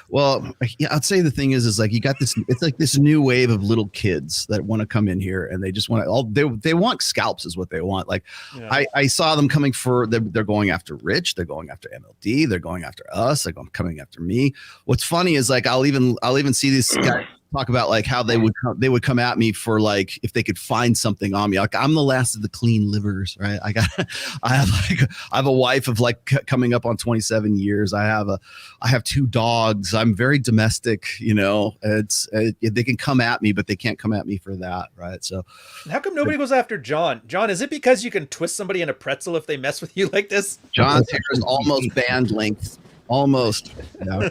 Well, yeah, I'd say the thing is like you got this. It's like this new wave of little kids that want to come in here, and they just want to. They want scalps, is what they want. Like Yeah. I saw them coming for. They're going after Rich. They're going after MLD. They're going after us. They're coming after me. What's funny is like I'll even see these guys talk about like how they would come at me for like if they could find something on me. Like I'm the last of the clean livers, right? I have a wife of like coming up on 27 years. I have 2 dogs. I'm very domestic, you know. They can come at me, but they can't come at me for that, right? So How come nobody goes after John? John, is it because you can twist somebody in a pretzel if they mess with you like this? John's hair is almost band length. Almost. Yeah.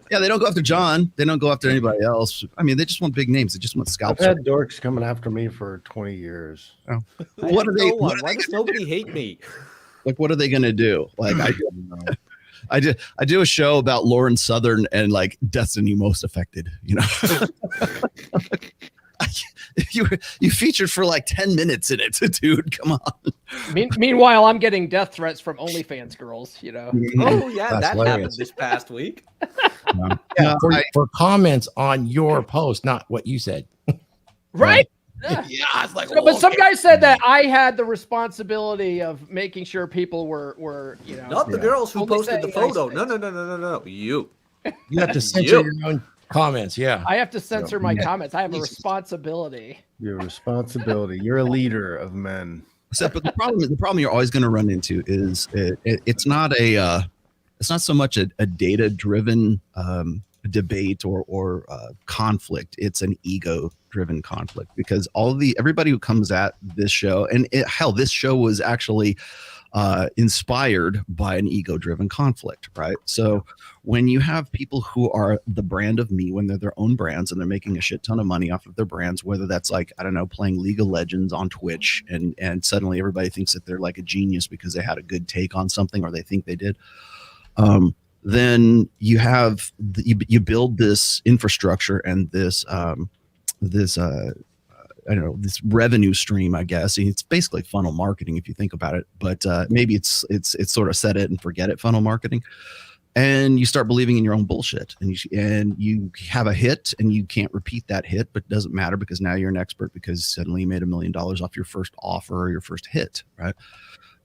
Yeah, they don't go after John. They don't go after anybody else. I mean, they just want big names. They just want I've scalps. had dorks coming after me for 20 years. Oh. What are they? Why does nobody hate me? Like, what are they going to do? Like, I do a show about Lauren Southern and like Destiny Most Affected. You know, you featured for like 10 minutes in it, dude. Come on. Meanwhile, I'm getting death threats from OnlyFans girls. You know. Oh yeah, That's that hilarious. happened this past week. Yeah, for comments on your post, not what you said. Right? Yeah, it's like, but some guy said that I had the responsibility of making sure people were not the girls who only posted the saying nice photo. things. No. You have to censor your own comments. Yeah, I have to censor my comments. I have a responsibility. Your responsibility. You're a leader of men. But the problem you're always going to run into is it's not so much a data driven debate or conflict. It's an ego driven conflict, because everybody who comes at this show, and this show was actually inspired by an ego driven conflict, right? So when you have people who are the brand of me, when they're their own brands and they're making a shit ton of money off of their brands, whether that's like, I don't know, playing League of Legends on Twitch, and suddenly everybody thinks that they're like a genius because they had a good take on something, or they think they did. Then you build this infrastructure and this I don't know, this revenue stream, I guess. It's basically funnel marketing if you think about it, but maybe it's sort of set it and forget it funnel marketing. And you start believing in your own bullshit, and you have a hit and you can't repeat that hit, but it doesn't matter because now you're an expert because suddenly you made $1 million off your first offer or your first hit, right?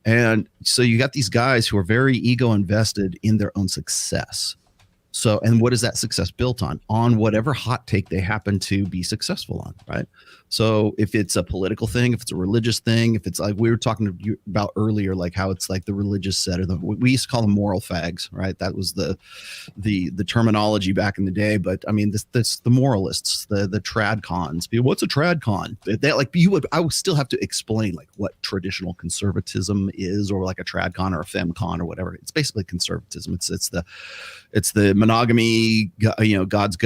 And so you got these guys who are very ego invested in their own success. So, and what is that success built on? On whatever hot take they happen to be successful on, right? So if it's a political thing, if it's a religious thing, if it's like we were talking to you about earlier, like how it's like the religious set, or we used to call them moral fags, right? That was the terminology back in the day. But I mean, this the moralists, the trad cons. What's a trad con? I would still have to explain like what traditional conservatism is, or like a trad con or a fem con or whatever. It's basically conservatism. It's the monogamy, God,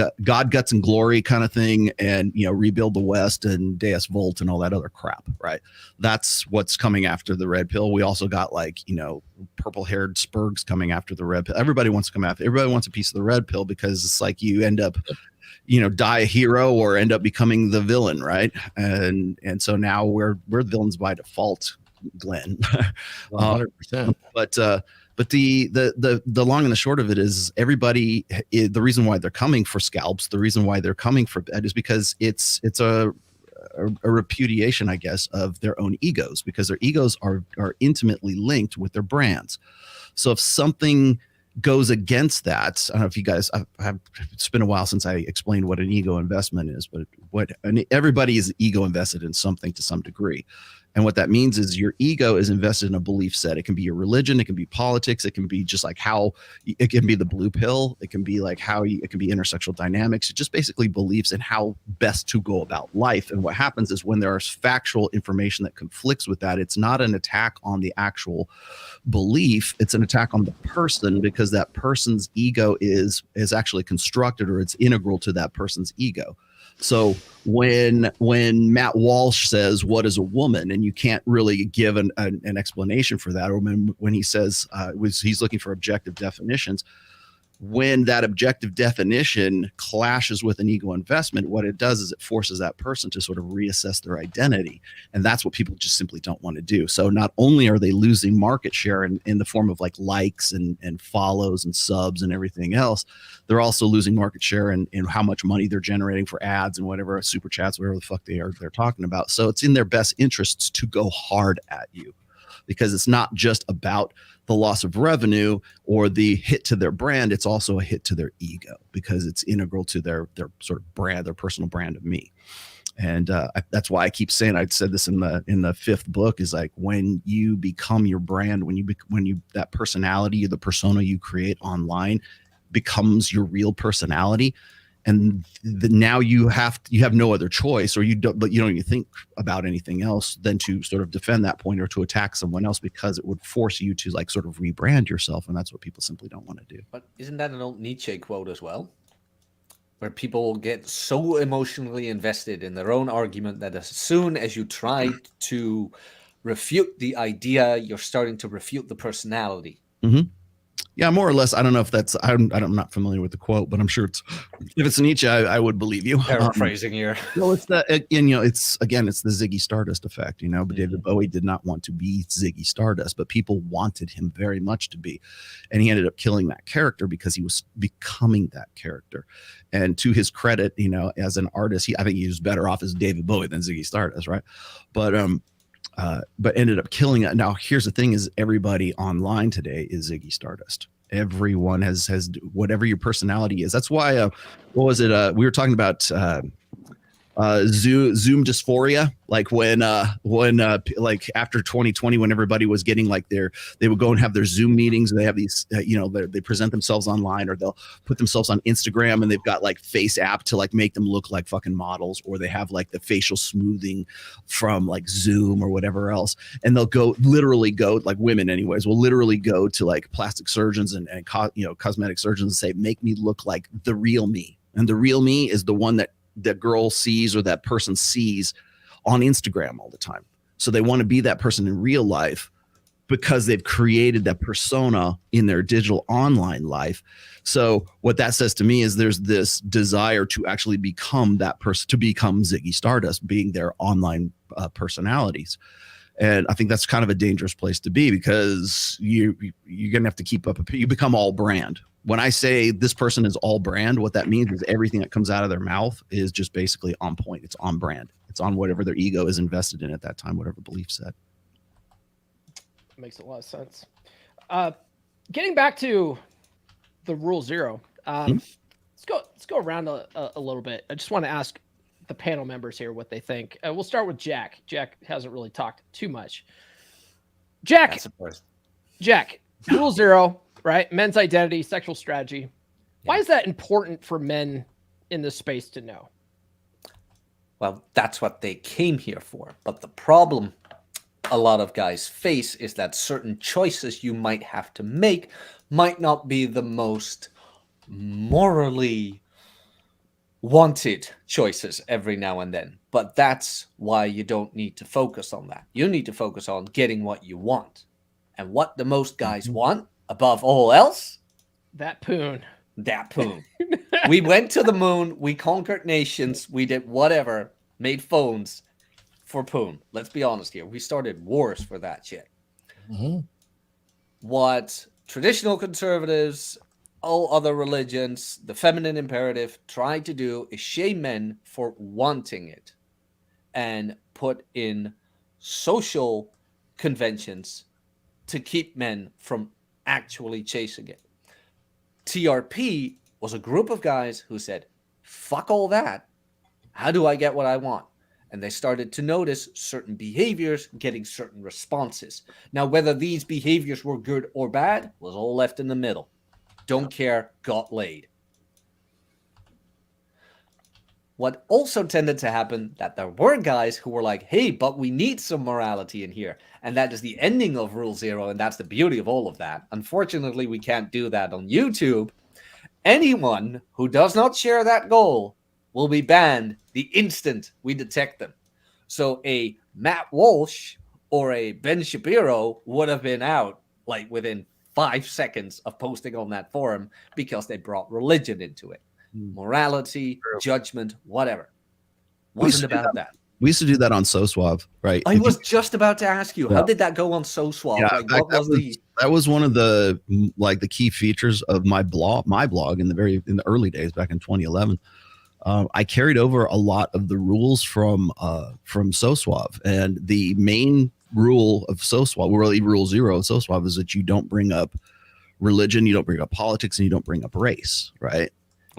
guts, and glory kind of thing, and rebuild the West and Deus Volt and all that other crap, right? That's what's coming after the red pill. We also got purple-haired spurgs coming after the red pill. Everybody wants a piece of the red pill because it's like you end up, die a hero or end up becoming the villain, right? And so now we're villains by default, Glenn. 100%. But the long and the short of it is everybody, the reason why they're coming for scalps, the reason why they're coming for bed is because it's a repudiation, I guess, of their own egos, because their egos are intimately linked with their brands. So if something goes against that, I don't know if you guys, it's been a while since I explained what an ego investment is, but everybody is ego invested in something to some degree. And what that means is your ego is invested in a belief set. It can be your religion. It can be politics. It can be just like how it can be the blue pill. It can be like it can be intersexual dynamics. It just basically beliefs in how best to go about life. And what happens is when there is factual information that conflicts with that, it's not an attack on the actual belief. It's an attack on the person, because that person's ego is actually constructed, or it's integral to that person's ego. So when Matt Walsh says, "What is a woman?" and you can't really give an explanation for that, or when he says he's looking for objective definitions, when that objective definition clashes with an ego investment, what it does is it forces that person to sort of reassess their identity. And that's what people just simply don't want to do. So not only are they losing market share in the form of like likes and follows and subs and everything else, they're also losing market share in how much money they're generating for ads and whatever, super chats, whatever the fuck they're talking about. So it's in their best interests to go hard at you, because it's not just about the loss of revenue or the hit to their brand. It's also a hit to their ego, because it's integral to their sort of brand, their personal brand of me. And that's why I keep saying, I said this in the fifth book, is like, when you become your brand, when you that personality, the persona you create online becomes your real personality. And now you have no other choice, or you don't even think about anything else than to sort of defend that point or to attack someone else, because it would force you to like sort of rebrand yourself. And that's what people simply don't want to do. But isn't that an old Nietzsche quote as well? Where people get so emotionally invested in their own argument that as soon as you try to refute the idea, you're starting to refute the personality. Mm-hmm. Yeah, more or less. I don't know if that's. I'm not familiar with the quote, but I'm sure it's. If it's Nietzsche, I would believe you. Paraphrasing here. Well, it's the it's the Ziggy Stardust effect. But David Bowie did not want to be Ziggy Stardust, but people wanted him very much to be, and he ended up killing that character because he was becoming that character. And to his credit, as an artist, I think he was better off as David Bowie than Ziggy Stardust, right? But ended up killing it. Now, here's the thing: is everybody online today is Ziggy Stardust. Everyone has whatever your personality is. That's why. What was it? We were talking about Zoom dysphoria, like when like after 2020, when everybody was getting like they would go and have their Zoom meetings, and they have these they present themselves online, or they'll put themselves on Instagram, and they've got like face app to like make them look like fucking models, or they have like the facial smoothing from like Zoom or whatever else, and they'll literally go like women anyways will literally go to like plastic surgeons and cosmetic surgeons and say, make me look like the real me. And the real me is the one that girl sees or that person sees on Instagram all the time. So they want to be that person in real life because they've created that persona in their digital online life. So what that says to me is there's this desire to actually become that person, to become Ziggy Stardust, being their online personalities. And I think that's kind of a dangerous place to be, because you're going to have to keep up. You become all brand. When I say this person is all brand, what that means is everything that comes out of their mouth is just basically on point. It's on brand. It's on whatever their ego is invested in at that time, whatever belief set. Makes a lot of sense. Getting back to the Rule Zero, let's go around a little bit. I just want to ask the panel members here what they think. We'll start with Jack. Jack hasn't really talked too much. Jack, Rule Zero, right? Men's identity, sexual strategy. Yeah. Why is that important for men in this space to know? Well, that's what they came here for. But the problem a lot of guys face is that certain choices you might have to make might not be the most morally wanted choices every now and then. But that's why you don't need to focus on that. You need to focus on getting what you want. And what the most guys want, above all else? That poon. That poon. We went to the moon. We conquered nations. We did whatever. Made phones for poon. Let's be honest here. We started wars for that shit. Mm-hmm. What traditional conservatives, all other religions, the feminine imperative try to do is shame men for wanting it and put in social conventions to keep men from actually chasing it. TRP was a group of guys who said, fuck all that. How do I get what I want? And they started to notice certain behaviors getting certain responses. Now, whether these behaviors were good or bad was all left in the middle. Don't care, got laid. What also tended to happen, that there were guys who were like, hey, but we need some morality in here. And that is the ending of Rule Zero, and that's the beauty of all of that. Unfortunately, we can't do that on YouTube. Anyone who does not share that goal will be banned the instant we detect them. So a Matt Walsh or a Ben Shapiro would have been out like within 5 seconds of posting on that forum because they brought religion into it. Morality, judgment, whatever. Wasn't about that. We used to do that on SoSuave, right? I was just about to ask you, how did that go on SoSuave? Yeah, like, what was the... That was one of the key features of my blog in the early days back in 2011. I carried over a lot of the rules from SoSuave, and the main rule of SoSuave, really Rule Zero of SoSuave, is that you don't bring up religion, you don't bring up politics, and you don't bring up race, right?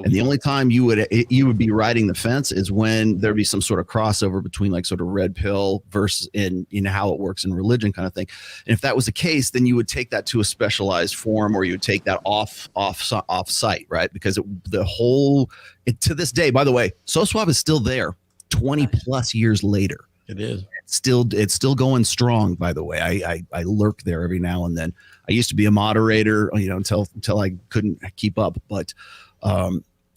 And the only time you would be riding the fence is when there'd be some sort of crossover between like sort of red pill versus in how it works in religion kind of thing. And if that was the case, then you would take that to a specialized forum, or you would take that off site, right? Because to this day, by the way, SoSuave is still there 20 plus years later. It is. It's still going strong, by the way. I lurk there every now and then. I used to be a moderator, until I couldn't keep up, but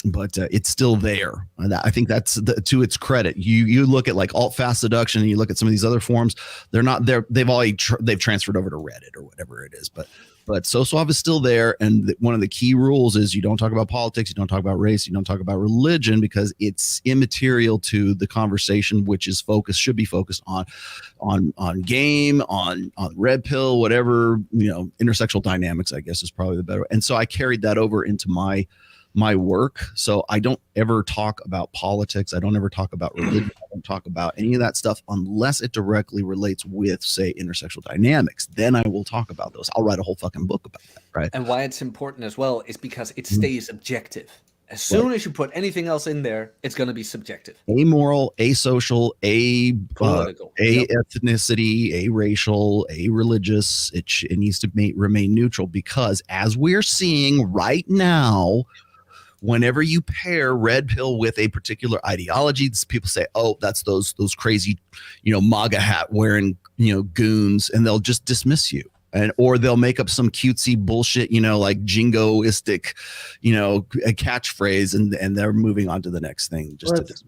it's still there. And I think that's to its credit. You look at like alt fast seduction, and you look at some of these other forums. They're not there. They've transferred over to Reddit or whatever it is. But SOSWAV is still there. And one of the key rules is you don't talk about politics, you don't talk about race, you don't talk about religion, because it's immaterial to the conversation, which is should be focused on game, on red pill, whatever, intersectional dynamics, I guess, is probably the better. And so I carried that over into my work. So I don't ever talk about politics. I don't ever talk about religion. I don't talk about any of that stuff unless it directly relates with, say, intersectional dynamics. Then I will talk about those. I'll write a whole fucking book about that, right? And why it's important as well is because it stays objective. As soon as you put anything else in there, it's going to be subjective. Amoral, asocial, political, ethnicity, racial, religious. It needs to remain neutral, because as we're seeing right now, whenever you pair red pill with a particular ideology, people say, "Oh, that's those crazy, MAGA hat wearing, goons," and they'll just dismiss you, or they'll make up some cutesy bullshit, like jingoistic, a catchphrase, and they're moving on to the next thing.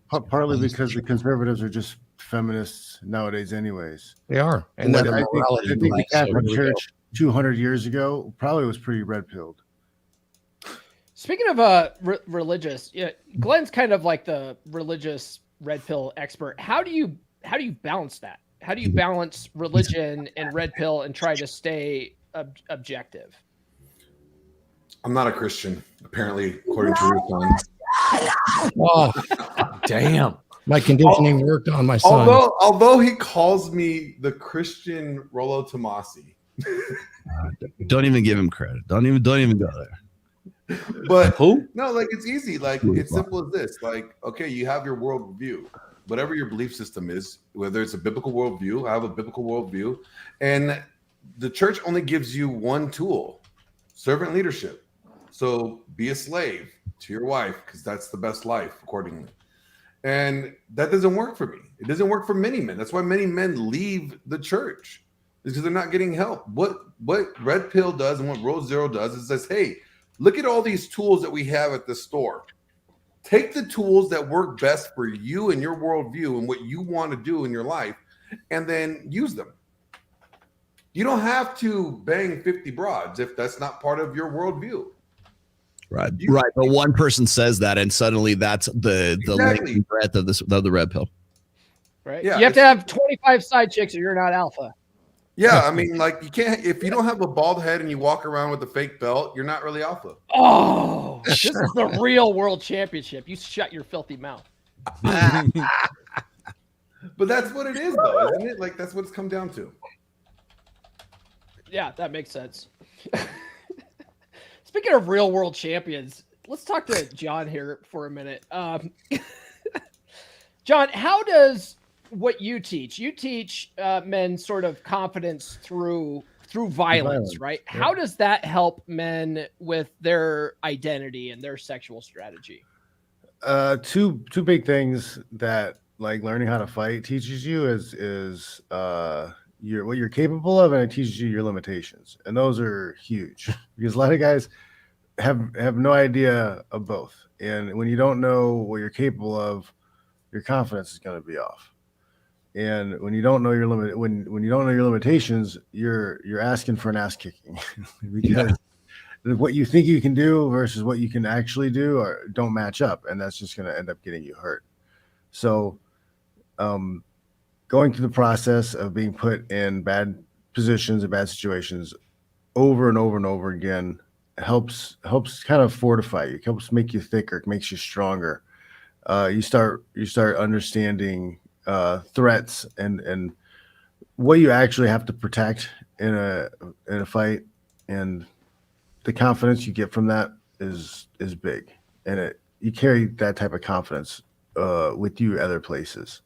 Partly because the conservatives are just feminists nowadays, anyways. They are, and I think the Catholic Church 200 years ago probably was pretty red pilled. Speaking of religious, Glenn's kind of like the religious red pill expert. How do you balance that? How do you balance religion and red pill and try to stay objective? I'm not a Christian, apparently, according to Rufon. Oh, damn! My conditioning worked on my son. Although he calls me the Christian Rolo Tomasi. Don't even give him credit. Don't even go there. But no, like, it's easy. Like, it's simple as this. Like, okay, you have your worldview, whatever your belief system is, whether it's a biblical worldview. I have a biblical worldview, and the church only gives you one tool: servant leadership. So be a slave to your wife, because that's the best life, accordingly. And that doesn't work for me. It doesn't work for many men. That's why many men leave the church, is because they're not getting help. What Red Pill does and what Rose Zero does is says, hey, look at all these tools that we have at the store. Take the tools that work best for you and your worldview and what you want to do in your life, and then use them. You don't have to bang 50 broads if that's not part of your worldview. Right. But one person says that, and suddenly that's the length and breadth of the red pill. Right. Yeah, you have to have 25 side chicks or you're not alpha. Yeah, I mean, like, you can't, if you don't have a bald head and you walk around with a fake belt, you're not really alpha. Oh, this is the real world championship. You shut your filthy mouth. But that's what it is, though, isn't it? Like, that's what it's come down to. Yeah, that makes sense. Speaking of real world champions, let's talk to John here for a minute. John, how does what you teach men sort of confidence through violence, right? Yeah. How does that help men with their identity and their sexual strategy? Two big things that, like, learning how to fight teaches you is what you're capable of, and it teaches you your limitations, and those are huge because a lot of guys have no idea of both, and when you don't know what you're capable of, your confidence is going to be off. And when you don't know your when you don't know your limitations, you're asking for an ass kicking because what you think you can do versus what you can actually do don't match up, and that's just going to end up getting you hurt. So, going through the process of being put in bad positions and bad situations over and over and over again helps kind of fortify you, helps make you thicker, makes you stronger. You start understanding threats and what you actually have to protect in a fight, and the confidence you get from that is big, and you carry that type of confidence with you other places.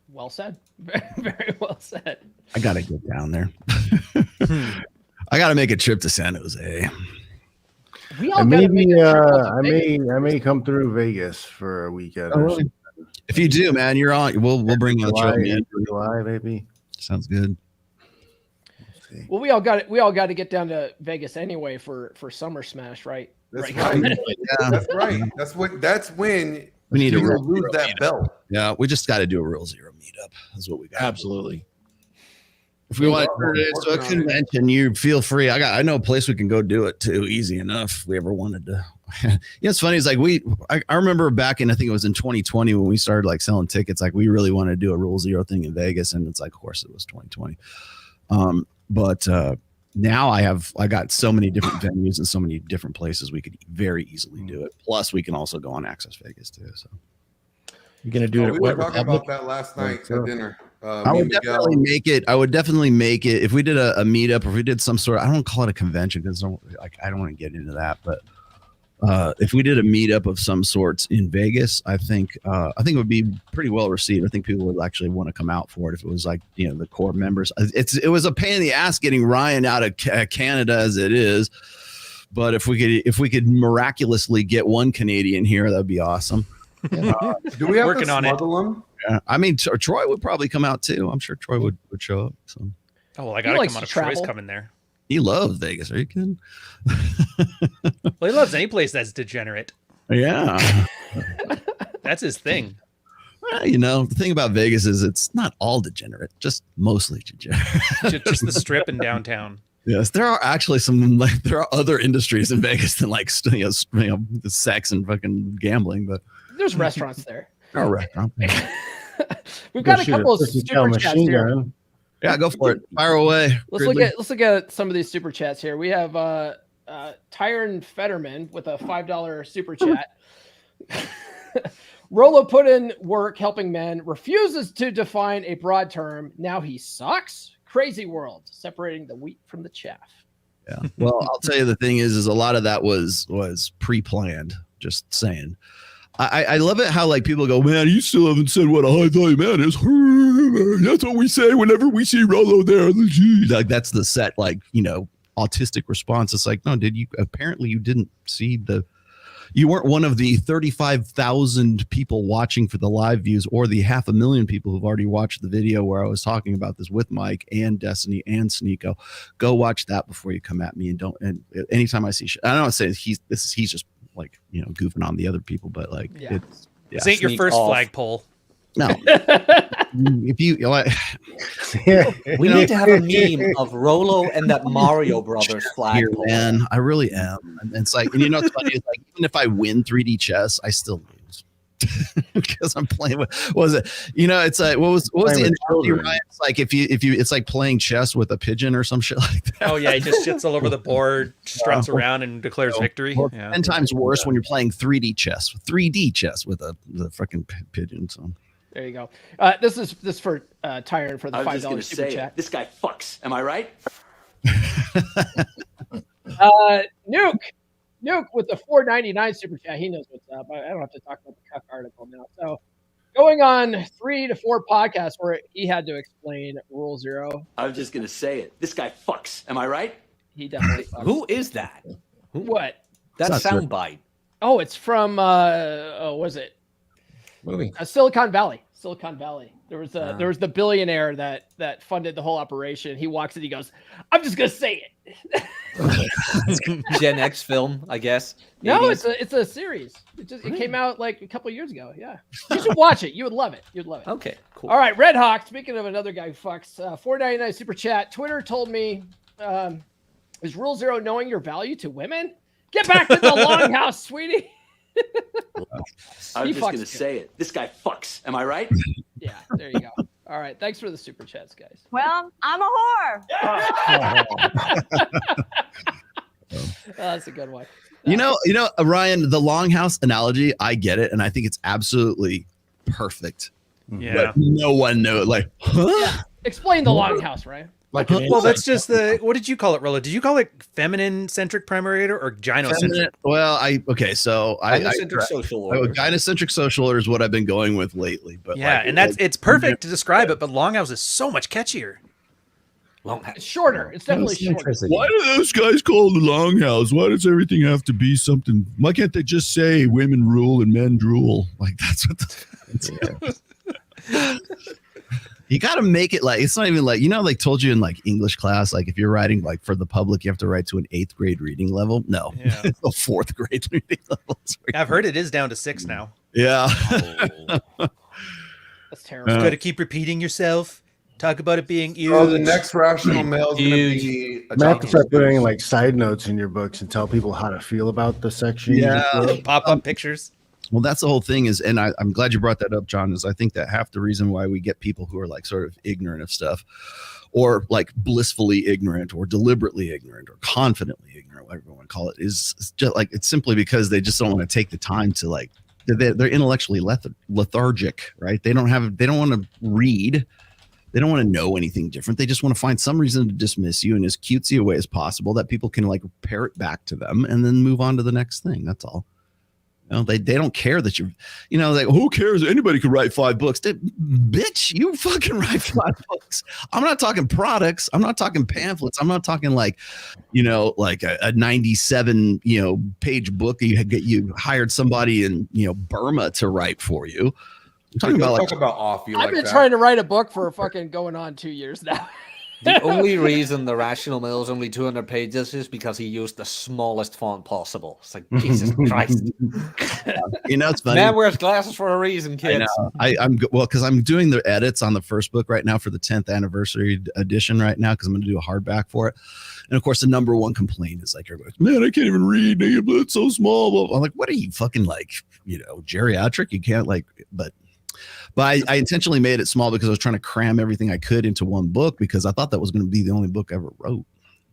Well said. Very well said. I gotta get down there. I gotta make a trip to San Jose. I may come through Vegas for a weekend. Oh, really? If you do, man, you're on. We'll bring you on the show. July, maybe. Sounds good. think. Well, we all got it. We all got to get down to Vegas anyway for Summer Smash, right? That's right. right. That's right. That's when We need to lose that belt. Yeah, we just got to do a Real Zero meetup. That's what we got. Absolutely. If we want to turn it into a convention, you feel free. I know a place we can go do it too, easy enough. If we ever wanted to. It's funny. It's like I remember back in, I think it was in 2020 when we started like selling tickets. Like we really wanted to do a Rule Zero thing in Vegas, and it's like, of course, it was 2020. But now I got so many different venues and so many different places we could very easily do it. Plus, we can also go on Access Vegas too. So you're gonna do it. We were talking about that last night at dinner. I would definitely make it. I would definitely make it if we did a meetup, or if we did some sort of, I don't call it a convention because I don't want to get into that. But if we did a meetup of some sorts in Vegas, I think it would be pretty well received. I think people would actually want to come out for it if it was like, you know, the core members. It was a pain in the ass getting Ryan out of Canada as it is. But if we could miraculously get one Canadian here, that'd be awesome. Do we have Working to on it. smuggle them? Yeah, I mean, Troy would probably come out too. I'm sure Troy would show up. So. Oh, well, I gotta come on if Troy's coming there. He loves Vegas. Are you kidding? Well, he loves any place that's degenerate. Yeah. That's his thing. Well, you know, the thing about Vegas is it's not all degenerate, just mostly degenerate. Just the strip in downtown. Yes, there are actually there are other industries in Vegas than like the sex and fucking gambling, but There's restaurants there. there are restaurants. We've got a couple of super chats here. Yeah, go for it. Fire away. Let's look at some of these super chats here. We have Tyron Fetterman with a $5 super chat. Rolo put in work helping men, refuses to define a broad term. Now he sucks. Crazy world, separating the wheat from the chaff. Yeah. Well, I'll tell you the thing is a lot of that was pre-planned. Just saying. I love it how like people go, man, you still haven't said what a high value man is. That's what we say whenever we see Rolo there. Like that's the set, like, you know, autistic response. It's like, no, apparently you didn't see you weren't one of the 35,000 people watching for the live views or the 500,000 people who've already watched the video where I was talking about this with Mike and Destiny and Sneeko. Go watch that before you come at me and anytime I see I don't say he's just like, you know, goofing on the other people, but like This ain't your first flagpole. No. If you we need to have a meme of Rolo and that Mario Brothers flag. Here, man, I really am. And it's like, and you know what's funny? It's like even if I win 3D chess, I still lose. Because I'm playing with what was it? You know, it's like what was the analogy, Ryan? It's like if you it's like playing chess with a pigeon or some shit like that. Oh yeah, he just shits all over the board, struts around and declares victory. Well, yeah. 10 times worse when you're playing 3D chess with a freaking pigeon. So there you go. This is for Tyron for the $5 super chat. This guy fucks. Am I right? Nuke with the $4.99 super chat. He knows what's up. I don't have to talk about the Cuck article now. So going on 3 to 4 podcasts where he had to explain Rule Zero. I was just gonna say it. This guy fucks. Am I right? He definitely fucks. Who is that? What? That soundbite. Oh, it's from was it? Movie. Silicon Valley. There was the billionaire that funded the whole operation. He walks in, he goes, "I'm just gonna say it." Gen X film, I guess. No, 80s. it's a series. It came out like a couple years ago. Yeah, you should watch it. You would love it. You'd love it. Okay, cool. All right, Red Hawk. Speaking of another guy who fucks, $4.99 super chat. Twitter told me, "Is Rule Zero knowing your value to women? Get back to the longhouse, sweetie." I was just gonna say it. This guy fucks. Am I right? Yeah, there you go. All right, thanks for the super chats, guys. Well, I'm a whore. That's a good one. You know, Ryan, the longhouse analogy, I get it, and I think it's absolutely perfect. Yeah. But no one knows. Like, huh? Yeah. Explain the longhouse, right? Like well, that's just what did you call it, Rolo? Did you call it feminine-centric primary or gynocentric? Well, gynocentric social order. Gynocentric social order is what I've been going with lately. But yeah, and it's perfect to describe it, but longhouse is so much catchier. It's shorter. It's definitely shorter. Why do those guys call the longhouse? Why does everything have to be something? Why can't they just say women rule and men drool? Like that's what You got to make it like, it's not even like, like told you in like English class, like if you're writing like for the public, you have to write to an 8th grade reading level. No, it's a 4th grade reading level. I've heard it is down to 6 now. Yeah. That's terrible. It's good to keep repeating yourself. Talk about it being huge. Oh, the next rational male is going to be You have to start putting like side notes in your books and tell people how to feel about the section. Pop up pictures. Well, that's the whole thing is, and I'm glad you brought that up, John, is I think that half the reason why we get people who are like sort of ignorant of stuff or like blissfully ignorant or deliberately ignorant or confidently ignorant, whatever you want to call it, is just like, it's simply because they just don't want to take the time to like, they're intellectually lethargic, right? They don't want to read. They don't want to know anything different. They just want to find some reason to dismiss you in as cutesy a way as possible that people can like parrot back to them and then move on to the next thing. That's all. They don't care that you're, like, who cares? Anybody could write 5 books. Bitch, you fucking write 5 books. I'm not talking products. I'm not talking pamphlets. I'm not talking like, like a 97, page book. You hired somebody in, Burma to write for you. I'm talking about talk about off you. I've been trying to write a book for fucking going on 2 years now. The only reason the rational male is only 200 pages is because he used the smallest font possible. It's like, Jesus Christ. It's funny. Man wears glasses for a reason, kids. I'm because I'm doing the edits on the first book right now for the 10th anniversary edition right now because I'm going to do a hardback for it. And of course, the number one complaint is like, everybody's, man, I can't even read. It's so small. I'm like, what are you fucking like, geriatric? You can't like, but I intentionally made it small because I was trying to cram everything I could into one book because I thought that was going to be the only book I ever wrote.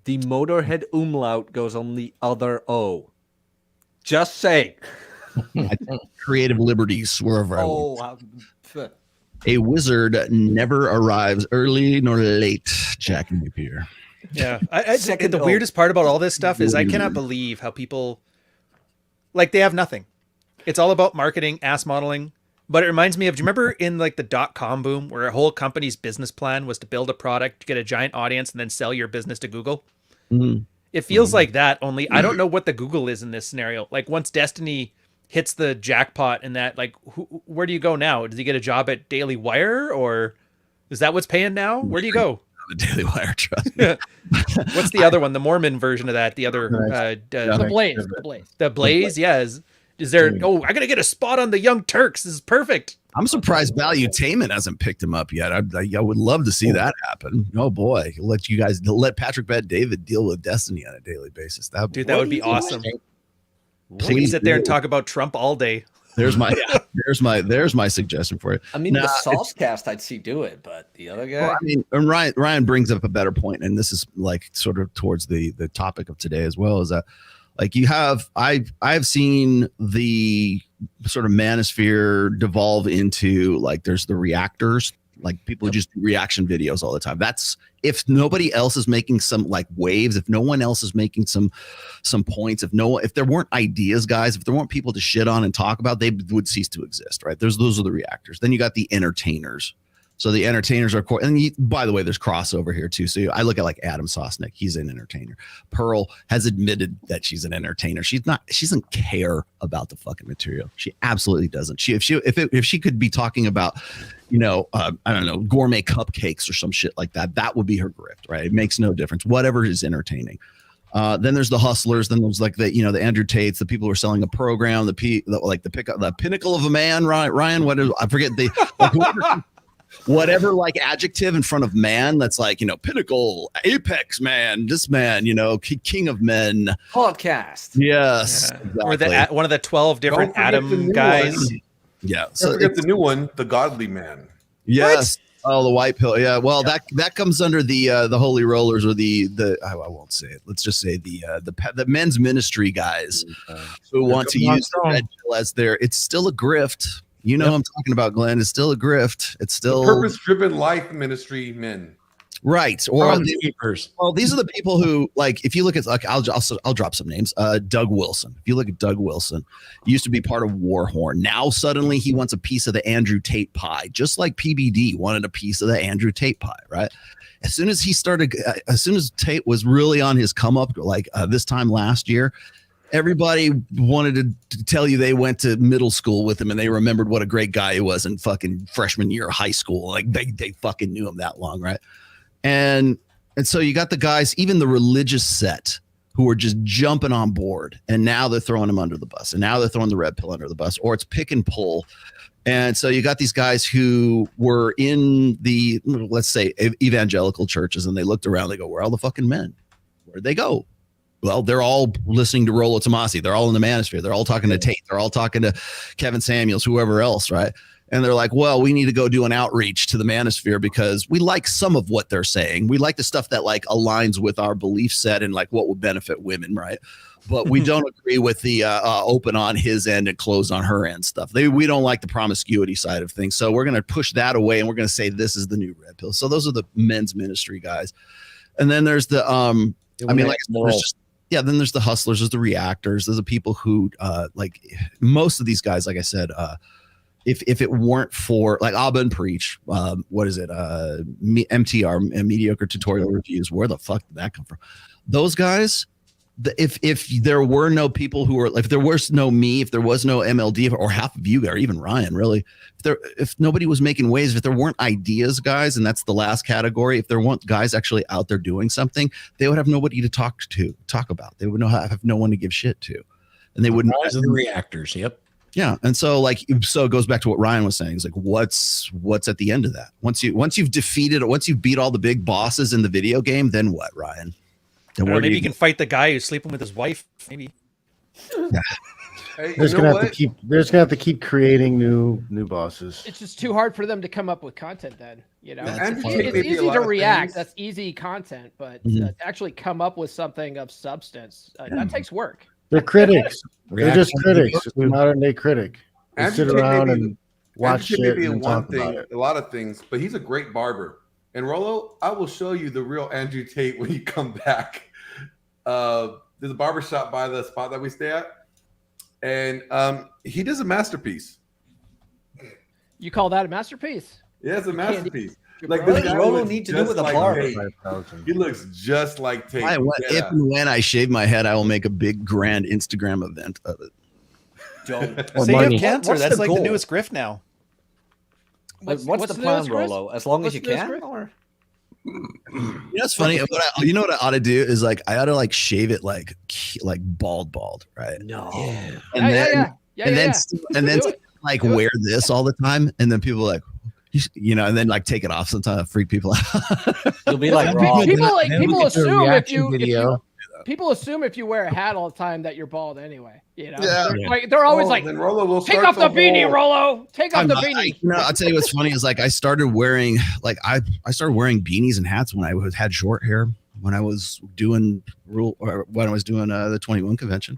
The Motorhead umlaut goes on the other O. Just saying. I take creative liberties wherever I want. Wow. A wizard never arrives early nor late, Jack Napier. Yeah. The weirdest part about all this stuff is I cannot believe how people, like, they have nothing. It's all about marketing, ass modeling. But it reminds me of, do you remember in like the .com boom where a whole company's business plan was to build a product, get a giant audience, and then sell your business to Google? Mm-hmm. It feels like that, only I don't know what the Google is in this scenario. Like once Destiny hits the jackpot and that, like, where do you go now? Does he get a job at Daily Wire or is that what's paying now? Where do you go? The Daily Wire, trust me. What's the other one? The Mormon version of that? The other, the Blaze. The Blaze. The Blaze, yeah. Is there, I gotta get a spot on the Young Turks. This is perfect. I'm surprised Valuetainment hasn't picked him up yet. I would love to see that happen. Oh boy, let Patrick Bet-David deal with Destiny on a daily basis. That would be awesome. We can sit there and talk about Trump all day. There's my suggestion for it. I mean, the Saucecast I'd see do it, but the other guy. Well, I mean, and Ryan brings up a better point, and this is like sort of towards the topic of today as well. Is that like I've seen the sort of manosphere devolve into like there's the reactors, like people who just do reaction videos all the time. That's if nobody else is making some like waves, if no one else is making some points, if there weren't ideas, guys, if there weren't people to shit on and talk about, they would cease to exist, right? Those are the reactors. Then you got the entertainers. So the entertainers are, and by the way, there's crossover here too. So I look at like Adam Sosnick, he's an entertainer. Pearl has admitted that she's an entertainer. She doesn't care about the fucking material. She absolutely doesn't. If she could be talking about, I don't know, gourmet cupcakes or some shit like that, that would be her grift, right? It makes no difference. Whatever is entertaining. Then there's the hustlers. Then there's like the Andrew Tates, the people who are selling a program, the pinnacle of a man. Ryan, I forget whatever like adjective in front of man that's like pinnacle, apex man, this man, king of men. Podcast. Yes, yeah. exactly. Or one of the 12 different Adam guys. One. Yeah, so forget the new one, the godly man. Yes. What? Oh, the white pill. Yeah. Well, that comes under the holy rollers or the I won't say it. Let's just say the men's ministry guys who want to use the red pill as their. It's still a grift. What I'm talking about, Glenn. It's still a grift. It's still purpose-driven life ministry men. Right. Or these are the people who, like, if you look at, like, I'll drop some names. Doug Wilson. If you look at Doug Wilson, he used to be part of Warhorn. Now suddenly he wants a piece of the Andrew Tate pie, just like PBD wanted a piece of the Andrew Tate pie, right? As soon as Tate was really on his come up, like this time last year, everybody wanted to tell you they went to middle school with him and they remembered what a great guy he was in fucking freshman year of high school. Like they fucking knew him that long, right? And so you got the guys, even the religious set, who are just jumping on board, and now they're throwing him under the bus, and now they're throwing the red pill under the bus, or it's pick and pull. And so you got these guys who were in the, let's say, evangelical churches, and they looked around, they go, where are all the fucking men? Where'd they go? Well, they're all listening to Rolo Tomasi. They're all in the Manosphere. They're all talking to Tate. They're all talking to Kevin Samuels, whoever else, right? And they're like, well, we need to go do an outreach to the Manosphere because we like some of what they're saying. We like the stuff that like aligns with our belief set and like what would benefit women, right? But we don't agree with the open on his end and closed on her end stuff. We don't like the promiscuity side of things. So we're going to push that away and we're going to say this is the new red pill. So those are the men's ministry guys. And then there's the, then there's the hustlers, there's the reactors, there's the people who like most of these guys, like I said, if it weren't for like Abba and Preach, what is it? MTR, mediocre tutorial reviews. Where the fuck did that come from? Those guys, if there were no people who were, if there was no me, if there was no MLD or half of you or even Ryan, really, if nobody was making waves, if there weren't ideas, guys, and that's the last category, if there weren't guys actually out there doing something, they would have nobody to talk about. They would have no one to give shit to, and they wouldn't. The reactors, yep. Yeah, and so it goes back to what Ryan was saying. It's like what's at the end of that? Once you've beat all the big bosses in the video game, then what, Ryan? Then maybe you can fight the guy who's sleeping with his wife. Maybe. Hey, they're just gonna have to keep creating new bosses. It's just too hard for them to come up with content. Then it's easy to react. That's easy content, but to actually come up with something of substance that takes work. They're critics. They're just critics. Modern day critic. They sit around and watch shit and talk about it. A lot of things, but he's a great barber. And Rolo, I will show you the real Andrew Tate when you come back. There's a barbershop by the spot that we stay at, and he does a masterpiece. You call that a masterpiece? Yeah, it's a masterpiece. Like what does Rolo need to do with a barber? He looks just like Tate. If and when I shave my head, I will make a big grand Instagram event of it. Say you have cancer. That's like the newest grift now. What's the plan, Rolo? As long as you can, or it's funny. You know what I ought to do is like I ought to like shave it like bald, right? No. And then like wear this all the time, and then people are like, and then like take it off sometimes, freak people out. You'll be like, people assume if you wear a hat all the time that you're bald anyway. They're always like, then Rolo will take off the beanie, Rolo. Take off the beanie. I'll tell you what's funny is like I started wearing beanies and hats when I had short hair when I was doing the 21 convention.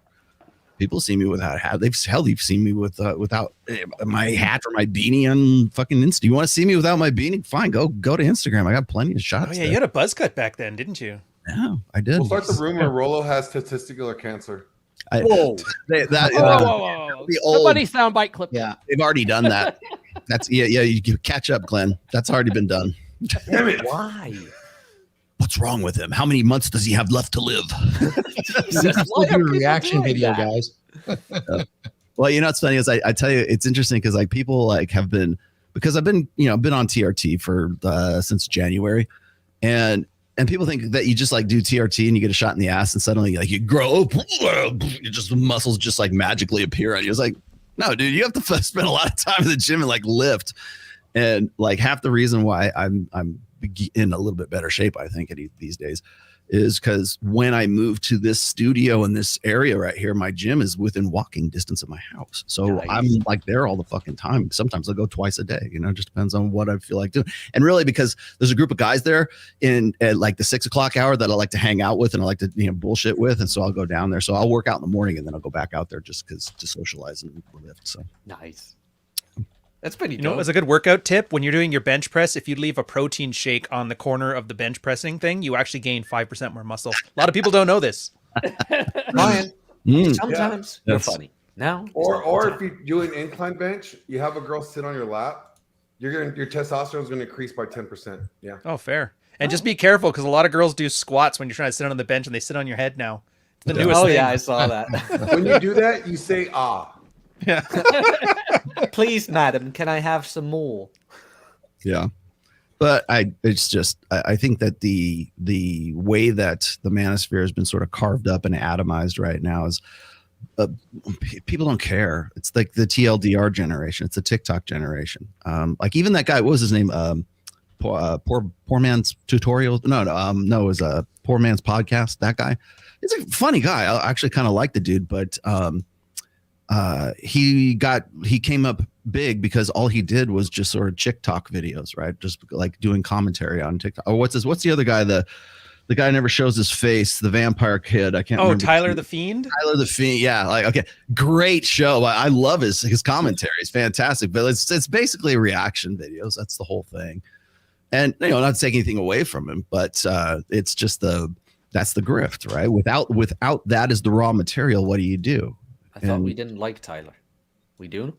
People see me without a hat. They've seen me without my hat or my beanie on fucking Insta. You want to see me without my beanie? Fine, go to Instagram. I got plenty of shots. Oh yeah, you had a buzz cut back then, didn't you? Yeah, I did. We'll start the rumor Rolo has testicular cancer. Whoa. Somebody soundbite clip. Yeah, they've already done that. That's you catch up, Glenn. That's already been done. Damn it. Why? What's wrong with him? How many months does he have left to live? We'll do a reaction video, guys. Well, it's funny is I tell you, it's interesting because like people like have been, because I've been on TRT for since January, and people think that you just like do TRT and you get a shot in the ass and suddenly like you grow up, muscles just like magically appear on you. It's like, no, dude, you have to spend a lot of time in the gym and like lift. And like half the reason why I'm in a little bit better shape, I think, these days, is because when I moved to this studio in this area right here, my gym is within walking distance of my house. So nice. I'm like there all the fucking time. Sometimes I'll go twice a day, it just depends on what I feel like doing. And really, because there's a group of guys there at like the 6 o'clock hour that I like to hang out with and I like to, bullshit with. And so I'll go down there. So I'll work out in the morning and then I'll go back out there just to socialize and lift. So nice. That's pretty dope. You know, it was a good workout tip when you're doing your bench press. If you leave a protein shake on the corner of the bench pressing thing, you actually gain 5% more muscle. A lot of people don't know this. Ryan, sometimes you're funny. Now, or if you do an incline bench, you have a girl sit on your lap, your testosterone is going to increase by 10%. Yeah. Oh, fair. And just be careful because a lot of girls do squats when you're trying to sit on the bench and they sit on your head now. The newest Oh thing. yeah, I saw that. When you do that, you say ah. Yeah. Please, madam, can I have some more? Yeah. But I think that the way that the Manosphere has been sort of carved up and atomized right now is people don't care. It's like the TLDR generation. It's the TikTok generation. Like even that guy, what was his name? Poor man's tutorial. No, it was a poor man's podcast. That guy, he's a funny guy. I actually kind of like the dude, but he came up big because all he did was just sort of chick talk videos, right? Just like doing commentary on TikTok. Oh, what's the other guy? The guy never shows his face, the vampire kid. I can't remember. Tyler the Fiend? Tyler the Fiend. Yeah. Like, okay. Great show. I love his commentary. It's fantastic, but it's basically reaction videos. That's the whole thing. And, not taking anything away from him, but it's just that's the grift, right? Without that as the raw material, what do? I thought we didn't like Tyler. We do?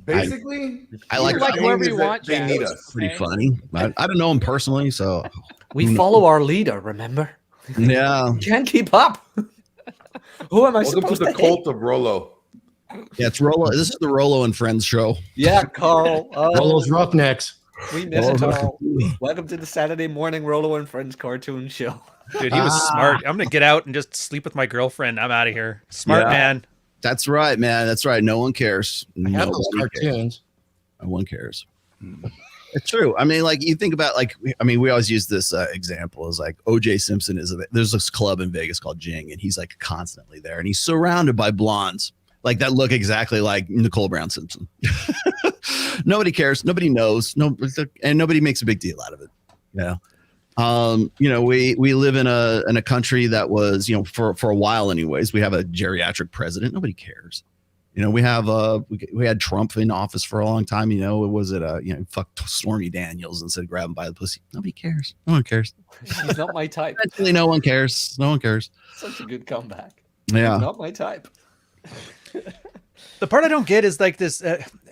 Basically, I like whoever you want. They need us. pretty funny. I don't know him personally, so We follow our leader, remember? yeah. Can't keep up. Who am I Welcome to supposed the to cult of Rolo. Yeah, it's Rolo. This is the Rolo and Friends show. Yeah, Carl. Rolo's Roughnecks. We miss Carl. Welcome to the Saturday morning Rolo and Friends cartoon show. Dude, he was smart. I'm going to get out and just sleep with my girlfriend. I'm out of here. Smart man. That's right, man. That's right. No one cares. I have those cartoons. No one cares. It's true. I mean, like you think about, we always use this example as like O.J. Simpson there's this club in Vegas called Jing, and he's like constantly there, and he's surrounded by blondes like that look exactly like Nicole Brown Simpson. Nobody cares. Nobody knows. And nobody makes a big deal out of it. Yeah. We live in a country that was, for a while anyways, we have a geriatric president. Nobody cares. We have we had Trump in office for a long time. Fuck Stormy Daniels and said grab him by the pussy. Nobody cares. No one cares. He's not my type. Actually, no one cares. No one cares. Such a good comeback. Yeah. He's not my type. The part I don't get is like this.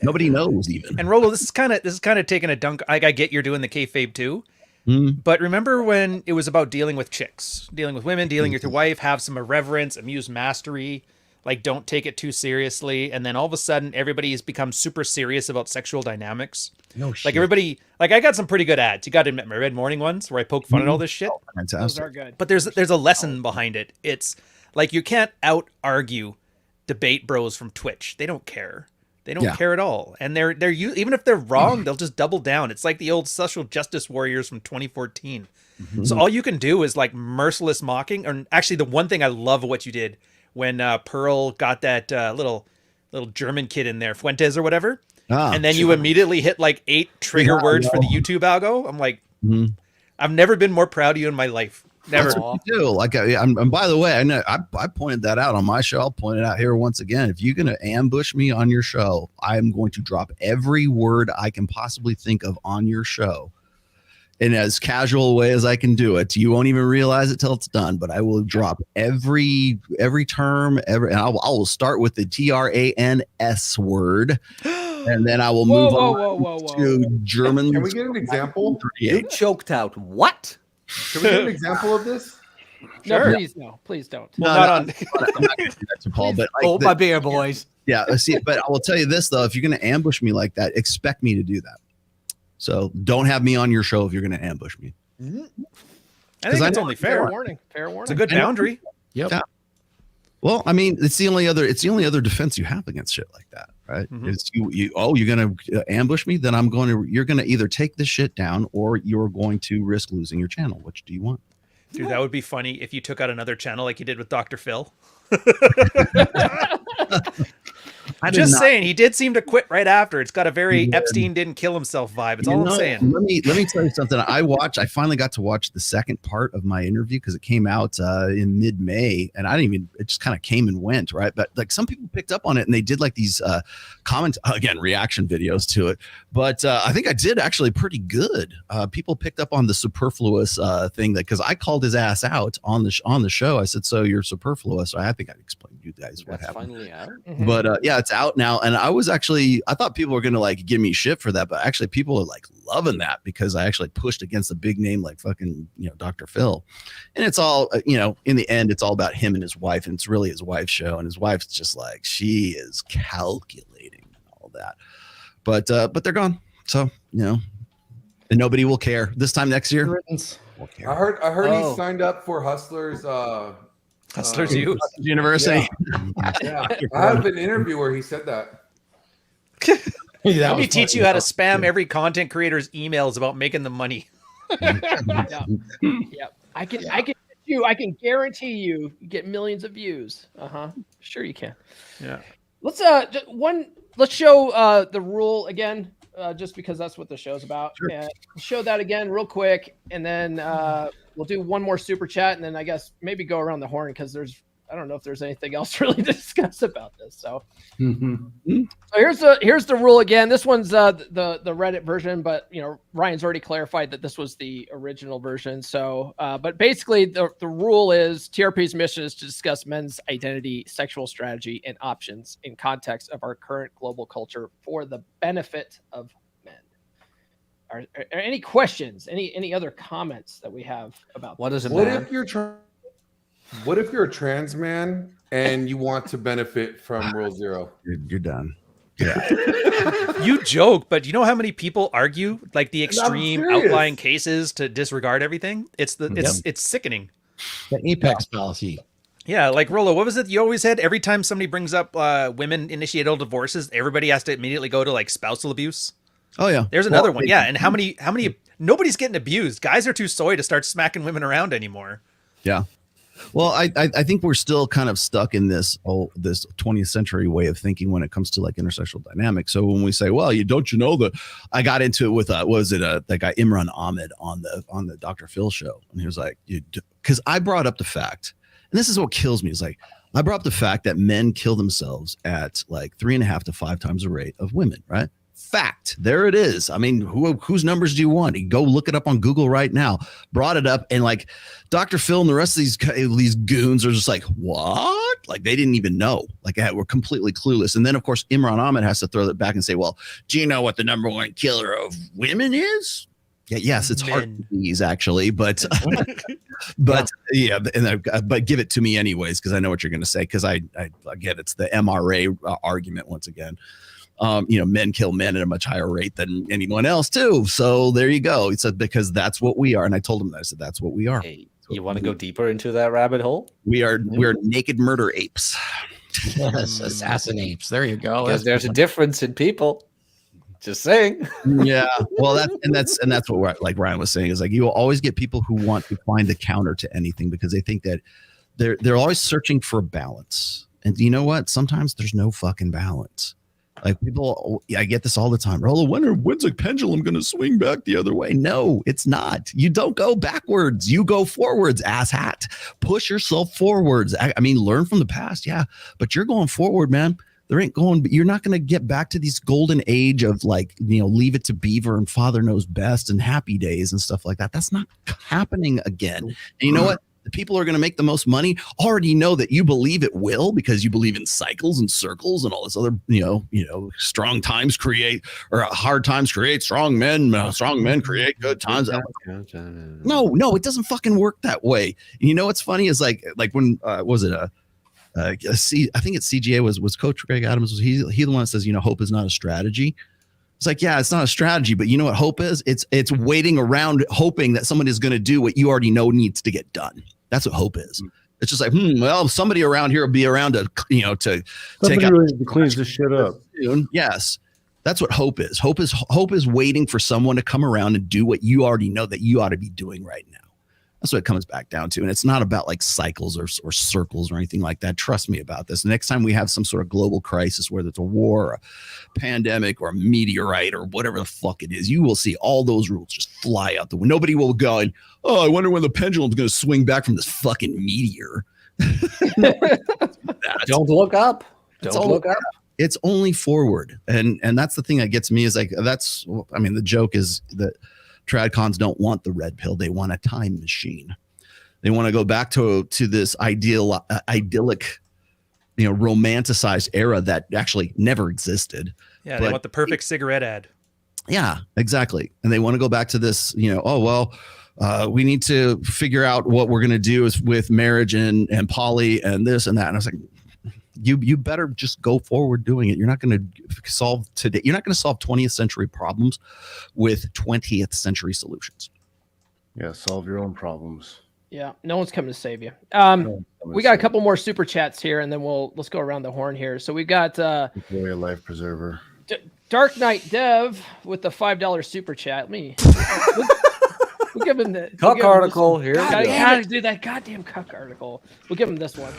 Nobody knows even. And Rolo, this is kind of taking a dunk. I get you're doing the kayfabe too. But remember when it was about dealing with chicks, dealing with women, dealing with your wife, have some irreverence, amuse mastery, like don't take it too seriously. And then all of a sudden everybody has become super serious about sexual dynamics. No shit. Like everybody, like I got some pretty good ads. You got to admit, my Red Morning ones where I poke fun at all this shit. Fantastic. Those are good. But there's a lesson behind it. It's like you can't out argue debate bros from Twitch. They don't care. They don't care at all. And they're even if they're wrong, they'll just double down. It's like the old social justice warriors from 2014. So all you can do is like merciless mocking. And actually, the one thing I love what you did when Pearl got that little German kid in there, Fuentes or whatever, and then you immediately hit like 8 trigger words for the YouTube algo. I'm like, I've never been more proud of you in my life. Never. That's what you do. Like, and by the way, I know I pointed that out on my show. I'll point it out here once again. If you're going to ambush me on your show, I'm going to drop every word I can possibly think of on your show in as casual a way as I can do it. You won't even realize it till it's done, but I will drop every term, and I will start with the TRANS word. And then I will move on to German. Can we get an example? You choked out what? Can we get an example of this? No, please no. Please don't. Well, not on. I'm not going to do that to Paul, but Hold my beer, boys. Yeah, see, but I will tell you this though: if you're going to ambush me like that, expect me to do that. So don't have me on your show if you're going to ambush me. I think it's only fair. Fair warning. It's a good boundary. Yep. Yeah. Well, I mean, it's the only other defense you have against shit like that, right? It's you're going to ambush me, then you're going to either take this shit down or you're going to risk losing your channel. Which do you want? Dude, that would be funny if you took out another channel like you did with Dr. Phil. Just saying, he did seem to quit right after. It's got a very Epstein didn't kill himself vibe. It's all I'm saying. Let me tell you something. I finally got to watch the second part of my interview because it came out in mid-May, and it just kind of came and went, right? But like some people picked up on it and they did like these reaction videos to it. But I think I did actually pretty good. People picked up on the superfluous thing because I called his ass out on the show. I said, "So you're superfluous." So I think I explained to you guys what happened. Finally out. But yeah, that's out now. And I thought people were gonna like give me shit for that, but actually people are like loving that because I actually pushed against a big name like fucking, Dr. Phil. And it's all, in the end, it's all about him and his wife, and it's really his wife's show. And his wife's just like, she is calculating all that. But they're gone. So, and nobody will care this time next year. I heard he signed up for Hustlers. Hustlers U University. Yeah. I have an interview where he said that. Let me teach you how to spam every content creator's emails about making the money. Yeah. I can guarantee you get millions of views. Sure you can. Yeah. Let's show the rule again, just because that's what the show's about. Sure. And show that again real quick, and then we'll do one more super chat, and then I guess maybe go around the horn because I don't know if there's anything else really to discuss about this. So, so here's the rule again. This one's the Reddit version, but Ryan's already clarified that this was the original version. So, but basically the rule is TRP's mission is to discuss men's identity, sexual strategy, and options in context of our current global culture for the benefit of men. Are any questions? Any other comments that we have about what this? is it? What if you're a trans man and you want to benefit from Rule Zero? You're done. Yeah. You joke, but you know how many people argue like the extreme outlying cases to disregard everything? It's sickening. The apex fallacy. Yeah, like Rolo, what was it you always said? Every time somebody brings up women initiated divorces, everybody has to immediately go to like spousal abuse. Oh yeah. There's another one. Yeah, and how many nobody's getting abused. Guys are too soy to start smacking women around anymore. Yeah. Well, I think we're still kind of stuck in this 20th century way of thinking when it comes to like intersexual dynamics. So when we say, well, don't you know that I got into it with that guy Imran Ahmed on the Dr. Phil show, and he was like, because I brought up the fact, and this is what kills me, is like I brought up the fact that men kill themselves at like 3.5 to 5 times the rate of women, right? Fact. There it is. I mean, whose numbers do you want? You go look it up on Google right now. Brought it up, and like Dr. Phil and the rest of these goons are just like, what? Like they didn't even know. Like we're completely clueless. And then of course Imran Ahmed has to throw that back and say, well, do you know what the number one killer of women is? Yeah, yes, it's heart disease actually, but but give it to me anyways because I know what you're going to say because I get it's the MRA argument once again. Men kill men at a much higher rate than anyone else too. So there you go. He said, because that's what we are. And I told him that. I said, that's what we are. Hey, you want to go deeper into that rabbit hole? We're naked murder apes. Yes, assassin apes. There you go. Because there's a difference in people. Just saying. Yeah. Well, that's what like Ryan was saying is like, you will always get people who want to find the counter to anything because they think that they're always searching for balance. And you know what? Sometimes there's no fucking balance. Like people, I get this all the time. Rolo, when's a pendulum going to swing back the other way? No, it's not. You don't go backwards. You go forwards, asshat. Push yourself forwards. I mean, learn from the past. Yeah, but you're going forward, man. You're not going to get back to these golden age of like, leave it to Beaver and Father Knows Best and Happy Days and stuff like that. That's not happening again. And you know what? The people who are going to make the most money already know that you believe it will because you believe in cycles and circles and all this other, strong times create or hard times create strong men. Strong men create good times. No, it doesn't fucking work that way. And you know what's funny is like when was it I think it's CGA was Coach Greg Adams. Was he the one that says hope is not a strategy. It's like, yeah, it's not a strategy, but you know what hope is? It's waiting around hoping that someone is going to do what you already know needs to get done. That's what hope is. It's just like, well, somebody around here will be around to take out to clean this shit up. Yes. That's what hope is. Hope is waiting for someone to come around and do what you already know that you ought to be doing right now. That's what it comes back down to. And it's not about like cycles or circles or anything like that. Trust me about this. The next time we have some sort of global crisis, whether it's a war, or a pandemic, or a meteorite, or whatever the fuck it is, you will see all those rules just fly out the window. Nobody will go, I wonder when the pendulum's going to swing back from this fucking meteor. Don't look up. Don't look up. It's only forward. And that's the thing that gets me is like, the joke is that Tradcons don't want the red pill. They want a time machine. They want to go back to this idyllic, romanticized era that actually never existed. Yeah, they want the perfect cigarette ad. Yeah, exactly. And they want to go back to this, we need to figure out what we're going to do with marriage and poly and this and that. And I was like, you better just go forward doing it. You're not going to solve today. You're not going to solve 20th century problems with 20th century solutions. Yeah, solve your own problems. Yeah, no one's coming to save you. We got a couple more super chats here, and then let's go around the horn here. So we got a life preserver. Dark Knight Dev with the $5 super chat. We'll give him the cuck article here. Gotta do that goddamn cuck article. We'll give him this one.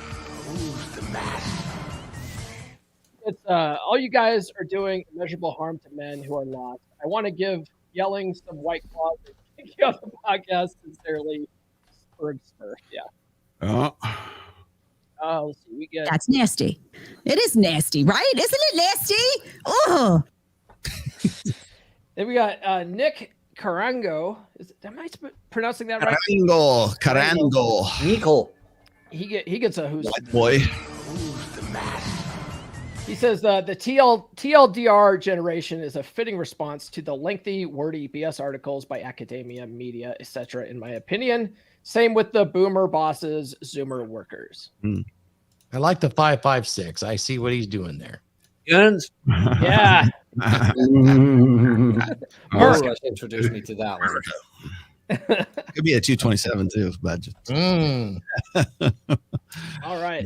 It's all you guys are doing immeasurable harm to men who are not. I want to give yelling some white claws and kick you off the podcast sincerely. Spurf. Yeah. Let's see. We get that's nasty. It is nasty, right? Isn't it nasty? Oh. Then we got Nick Carango. Am I pronouncing that right? Carango. Nicole. He gets a who's white boy. He says the TLDR generation is a fitting response to the lengthy, wordy BS articles by academia, media, etc. In my opinion, same with the boomer bosses, Zoomer workers. I like the 556. I see what he's doing there. Yeah. Mark introduced me to that one. Could be a 227 too, but all right.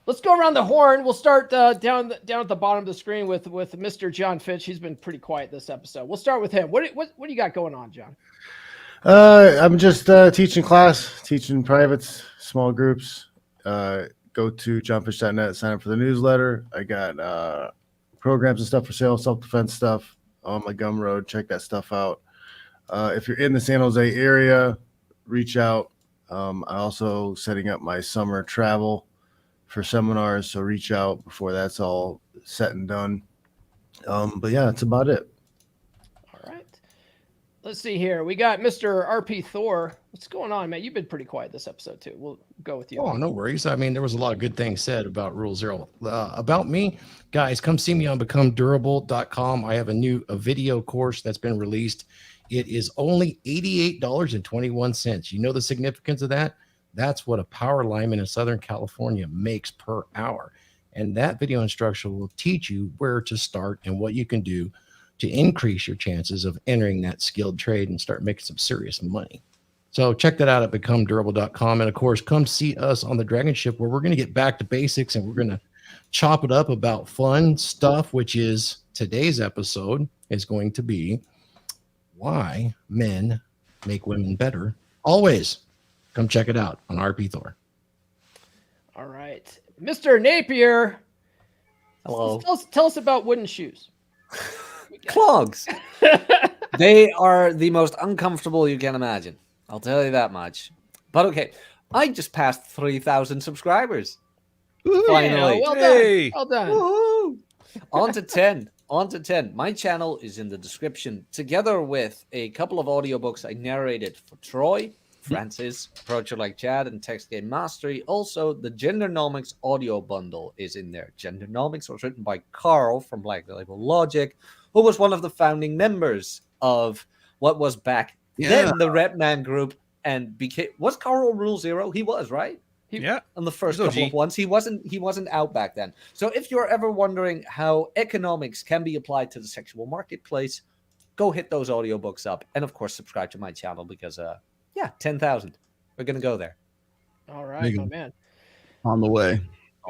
Let's go around the horn. We'll start down at the bottom of the screen with Mr. John Fitch. He's been pretty quiet this episode. We'll start with him. What do you got going on, John? I'm just teaching class, teaching privates, small groups. Go to johnfish.net, sign up for the newsletter. I got programs and stuff for sale, self-defense stuff on my Gumroad. Check that stuff out. If you're in the San Jose area, reach out. I'm also setting up my summer travel for seminars, so reach out before that's all set and done. But yeah, that's about it. All right. Let's see here. We got Mr. RP Thor. What's going on, man? You've been pretty quiet this episode too. We'll go with you. Oh, no worries. I mean, there was a lot of good things said about Rule Zero. About me, guys, come see me on becomedurable.com. I have a video course that's been released. It is only $88.21. You know the significance of that? That's what a power lineman in Southern California makes per hour. And that video instruction will teach you where to start and what you can do to increase your chances of entering that skilled trade and start making some serious money. So check that out at becomedurable.com. And of course, come see us on the Dragon Ship, where we're going to get back to basics and we're going to chop it up about fun stuff, which is today's episode is going to be why men make women better always. Come check it out on RP Thor. All right. Mr. Napier. Hello. Tell us about wooden shoes. Clogs. They are the most uncomfortable you can imagine. I'll tell you that much. But okay, I just passed 3,000 subscribers. Finally. Yeah, well done. Woo-hoo. On to 10. On to 10. My channel is in the description, together with a couple of audiobooks I narrated for Troy, Francis, Approacher Like Chad, and Text Game Mastery. Also, the Gendernomics audio bundle is in there. Gendernomics was written by Carl from Black Label Logic, who was one of the founding members of what was back then the Red Man Group, and was Carl Rule Zero? He was, right? On the first couple of ones. He wasn't out back then. So if you're ever wondering how economics can be applied to the sexual marketplace, go hit those audiobooks up. And of course, subscribe to my channel because 10,000. We're going to go there. All right, my man. On the way.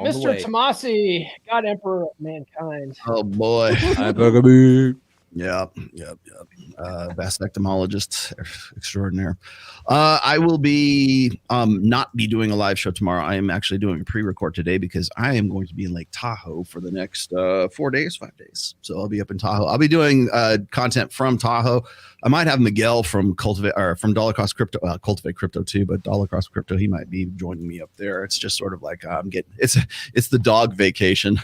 Mr. Tomasi, God Emperor of Mankind. Oh, boy. Hi, Bugaboo. Yep. Vasectomologist extraordinaire. I will be not be doing a live show tomorrow. I am actually doing a pre-record today because I am going to be in Lake Tahoe for the next 5 days. So I'll be up in Tahoe. I'll be doing content from Tahoe. I might have Miguel from Dollar Cost Crypto, Cultivate Crypto too, but Dollar Cost Crypto, he might be joining me up there. It's just sort of like it's the dog vacation.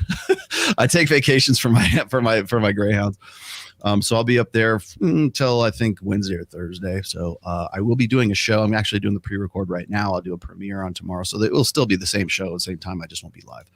I take vacations for my greyhounds. So I'll be up there until I think Wednesday or Thursday. So I will be doing a show. I'm actually doing the pre-record right now. I'll do a premiere on tomorrow. So it will still be the same show at the same time. I just won't be live.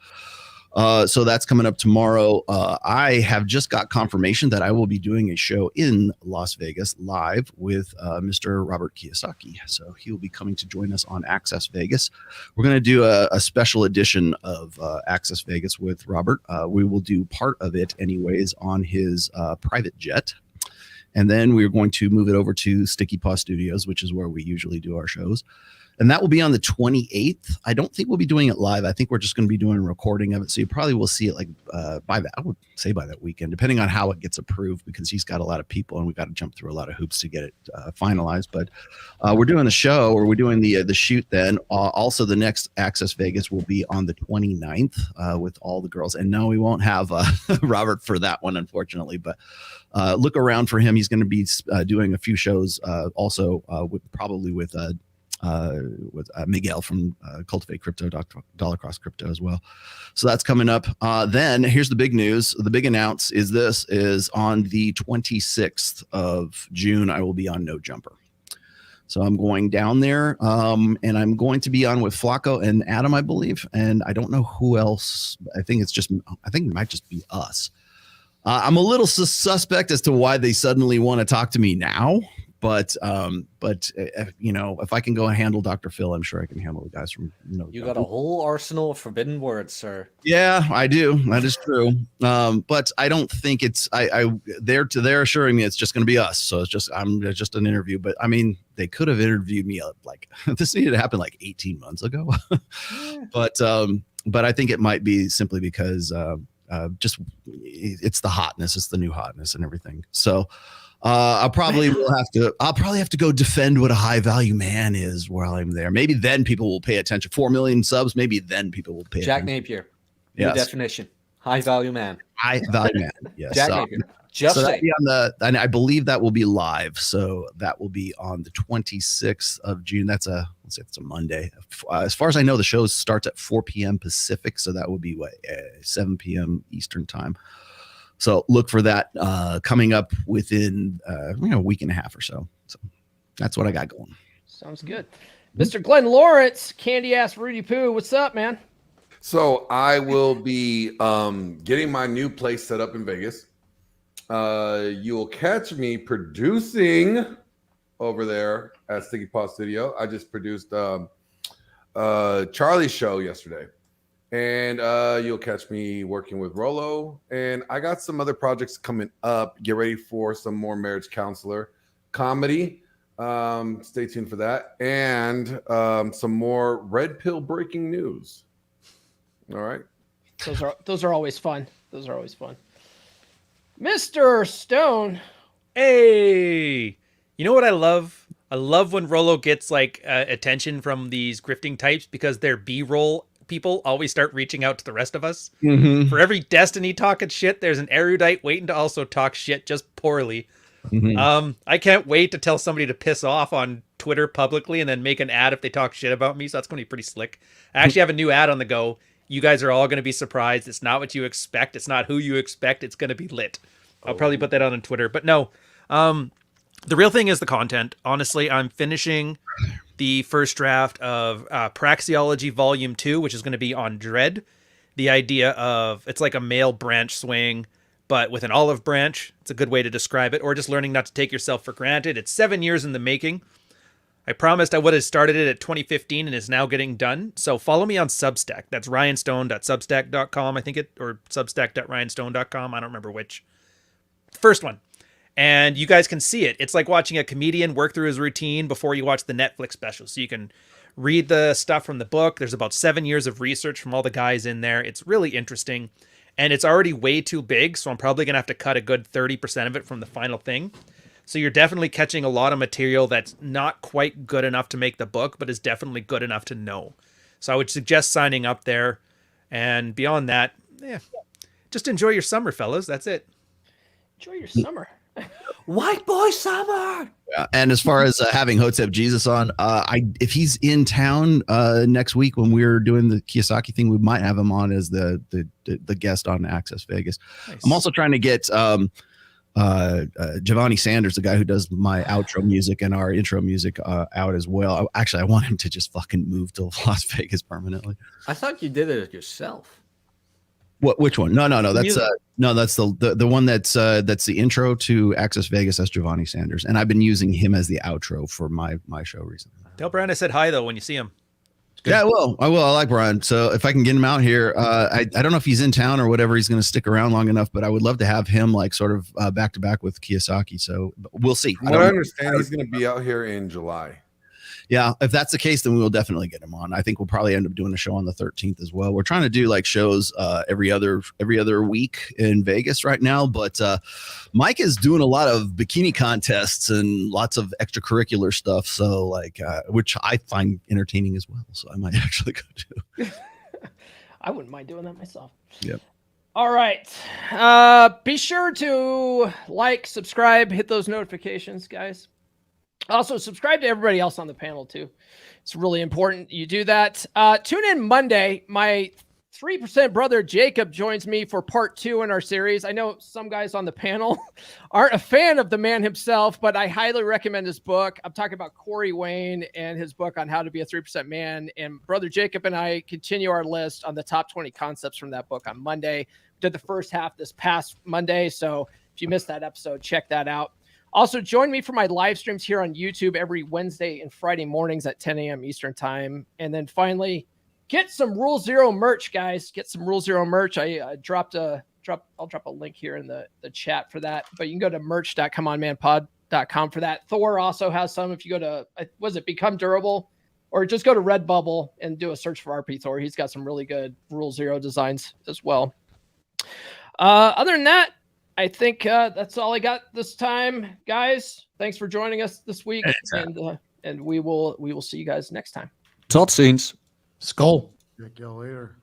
So that's coming up tomorrow. I have just got confirmation that I will be doing a show in Las Vegas live with Mr. Robert Kiyosaki. So he will be coming to join us on Access Vegas. We're going to do a special edition of Access Vegas with Robert. We will do part of it anyways on his private jet. And then we're going to move it over to Sticky Paw Studios, which is where we usually do our shows. And that will be on the 28th. I don't think we'll be doing it live. I think we're just going to be doing a recording of it. So you probably will see it like by that weekend, depending on how it gets approved, because he's got a lot of people and we've got to jump through a lot of hoops to get it finalized. But we're doing the show, or we're doing the shoot then. Also, the next Access Vegas will be on the 29th with all the girls. And no, we won't have Robert for that one, unfortunately. But look around for him. He's going to be doing a few shows also probably with Miguel from Cultivate Crypto, Dollar Cross Crypto as well. So that's coming up. Then here's the big news. The big announce is on the 26th of June, I will be on No Jumper. So I'm going down there and I'm going to be on with Flacco and Adam, I believe. And I don't know who else. I think it might just be us. I'm a little suspect as to why they suddenly want to talk to me now. But you know, if I can go and handle Dr. Phil, I'm sure I can handle the guys from You got a whole arsenal of forbidden words, sir. Yeah, I do. That is true. But I don't think it's they're assuring me it's just going to be us. So it's just just an interview. But I mean, they could have interviewed me like this needed to happen like 18 months ago. But I think it might be simply because just it's the hotness, it's the new hotness and everything. So. I'll probably have to go defend what a high value man is while I'm there. Maybe then people will pay attention. 4 million subs. Maybe then people will pay attention. Jack Napier. Yes. Your definition. High value man. High value man. Yes. Jack Napier. Just so be on and I believe that will be live. So that will be on the 26th of June. Let's say it's a Monday. As far as I know, the show starts at 4 p.m. Pacific. So that would be 7 p.m. Eastern time. So look for that coming up within a week and a half or so. So that's what I got going. Sounds good. Mr. Glenn Lawrence, Candy Ass Rudy Poo, what's up, man? So I will be getting my new place set up in Vegas. You'll catch me producing over there at Sticky Paw Studio. I just produced Charlie's show yesterday. And you'll catch me working with Rolo. And I got some other projects coming up. Get ready for some more marriage counselor comedy. Stay tuned for that. And some more red pill breaking news. All right. Those are always fun. Those are always fun. Mr. Stone. Hey, you know what I love? I love when Rolo gets like attention from these grifting types because their B-roll people always start reaching out to the rest of us. Mm-hmm. For every Destiny talking shit, there's an erudite waiting to also talk shit just poorly. Mm-hmm. I can't wait to tell somebody to piss off on Twitter publicly and then make an ad if they talk shit about me. So that's going to be pretty slick. I actually have a new ad on the go. You guys are all going to be surprised. It's not what you expect. It's not who you expect. It's going to be lit. I'll probably put that on Twitter. But no, the real thing is the content. Honestly, I'm finishing the first draft of Praxeology Volume 2, which is going to be on Dread. The idea of it's like a male branch swing, but with an olive branch. It's a good way to describe it. Or just learning not to take yourself for granted. It's 7 years in the making. I promised I would have started it at 2015 and is now getting done. So follow me on Substack. That's ryanstone.substack.com, I think or substack.ryanstone.com. I don't remember which. First one. And you guys can see it. It's like watching a comedian work through his routine before you watch the Netflix special. So you can read the stuff from the book. There's about 7 years of research from all the guys in there. It's really interesting. And it's already way too big, so I'm probably going to have to cut a good 30% of it from the final thing. So you're definitely catching a lot of material that's not quite good enough to make the book, but is definitely good enough to know. So I would suggest signing up there. And beyond that, just enjoy your summer, fellas. That's it. Enjoy your summer. White boy summer. Yeah. And as far as having Hotep Jesus on, if he's in town next week when we're doing the Kiyosaki thing, we might have him on as the guest on Access Vegas. Nice. I'm also trying to get Giovanni Sanders, the guy who does my outro music and our intro music, out as well. Actually, I want him to just fucking move to Las Vegas permanently. I thought you did it yourself. What? Which one? No. That's that's the one that's the intro to Access Vegas. That's Giovanni Sanders, and I've been using him as the outro for my show recently. Tell Brian I said hi though when you see him. Yeah, I will. I like Brian. So if I can get him out here, I don't know if he's in town or whatever. He's going to stick around long enough, but I would love to have him like sort of back to back with Kiyosaki. So we'll see. From what I understand, he's going to be out here in July. Yeah, if that's the case, then we will definitely get him on. I think we'll probably end up doing a show on the 13th as well. We're trying to do like shows every other week in Vegas right now, but Mike is doing a lot of bikini contests and lots of extracurricular stuff. So like, which I find entertaining as well. So I might actually go do. I wouldn't mind doing that myself. Yep. All right. Be sure to like, subscribe, hit those notifications, guys. Also, subscribe to everybody else on the panel, too. It's really important you do that. Tune in Monday. My 3% brother, Jacob, joins me for part 2 in our series. I know some guys on the panel aren't a fan of the man himself, but I highly recommend his book. I'm talking about Corey Wayne and his book on how to be a 3% man. And brother Jacob and I continue our list on the top 20 concepts from that book on Monday. We did the first half this past Monday, so if you missed that episode, check that out. Also, join me for my live streams here on YouTube every Wednesday and Friday mornings at 10 a.m. Eastern time. And then finally, get some Rule Zero merch, guys. Get some Rule Zero merch. I'll drop a link here in the chat for that. But you can go to merch.comeonmanpod.com for that. Thor also has some. If you go to, was it Become Durable? Or just go to Redbubble and do a search for RP Thor. He's got some really good Rule Zero designs as well. Other than that, I think that's all I got this time, guys. Thanks for joining us this week, and we will see you guys next time. Tot ziens. Skull. Check y'all later.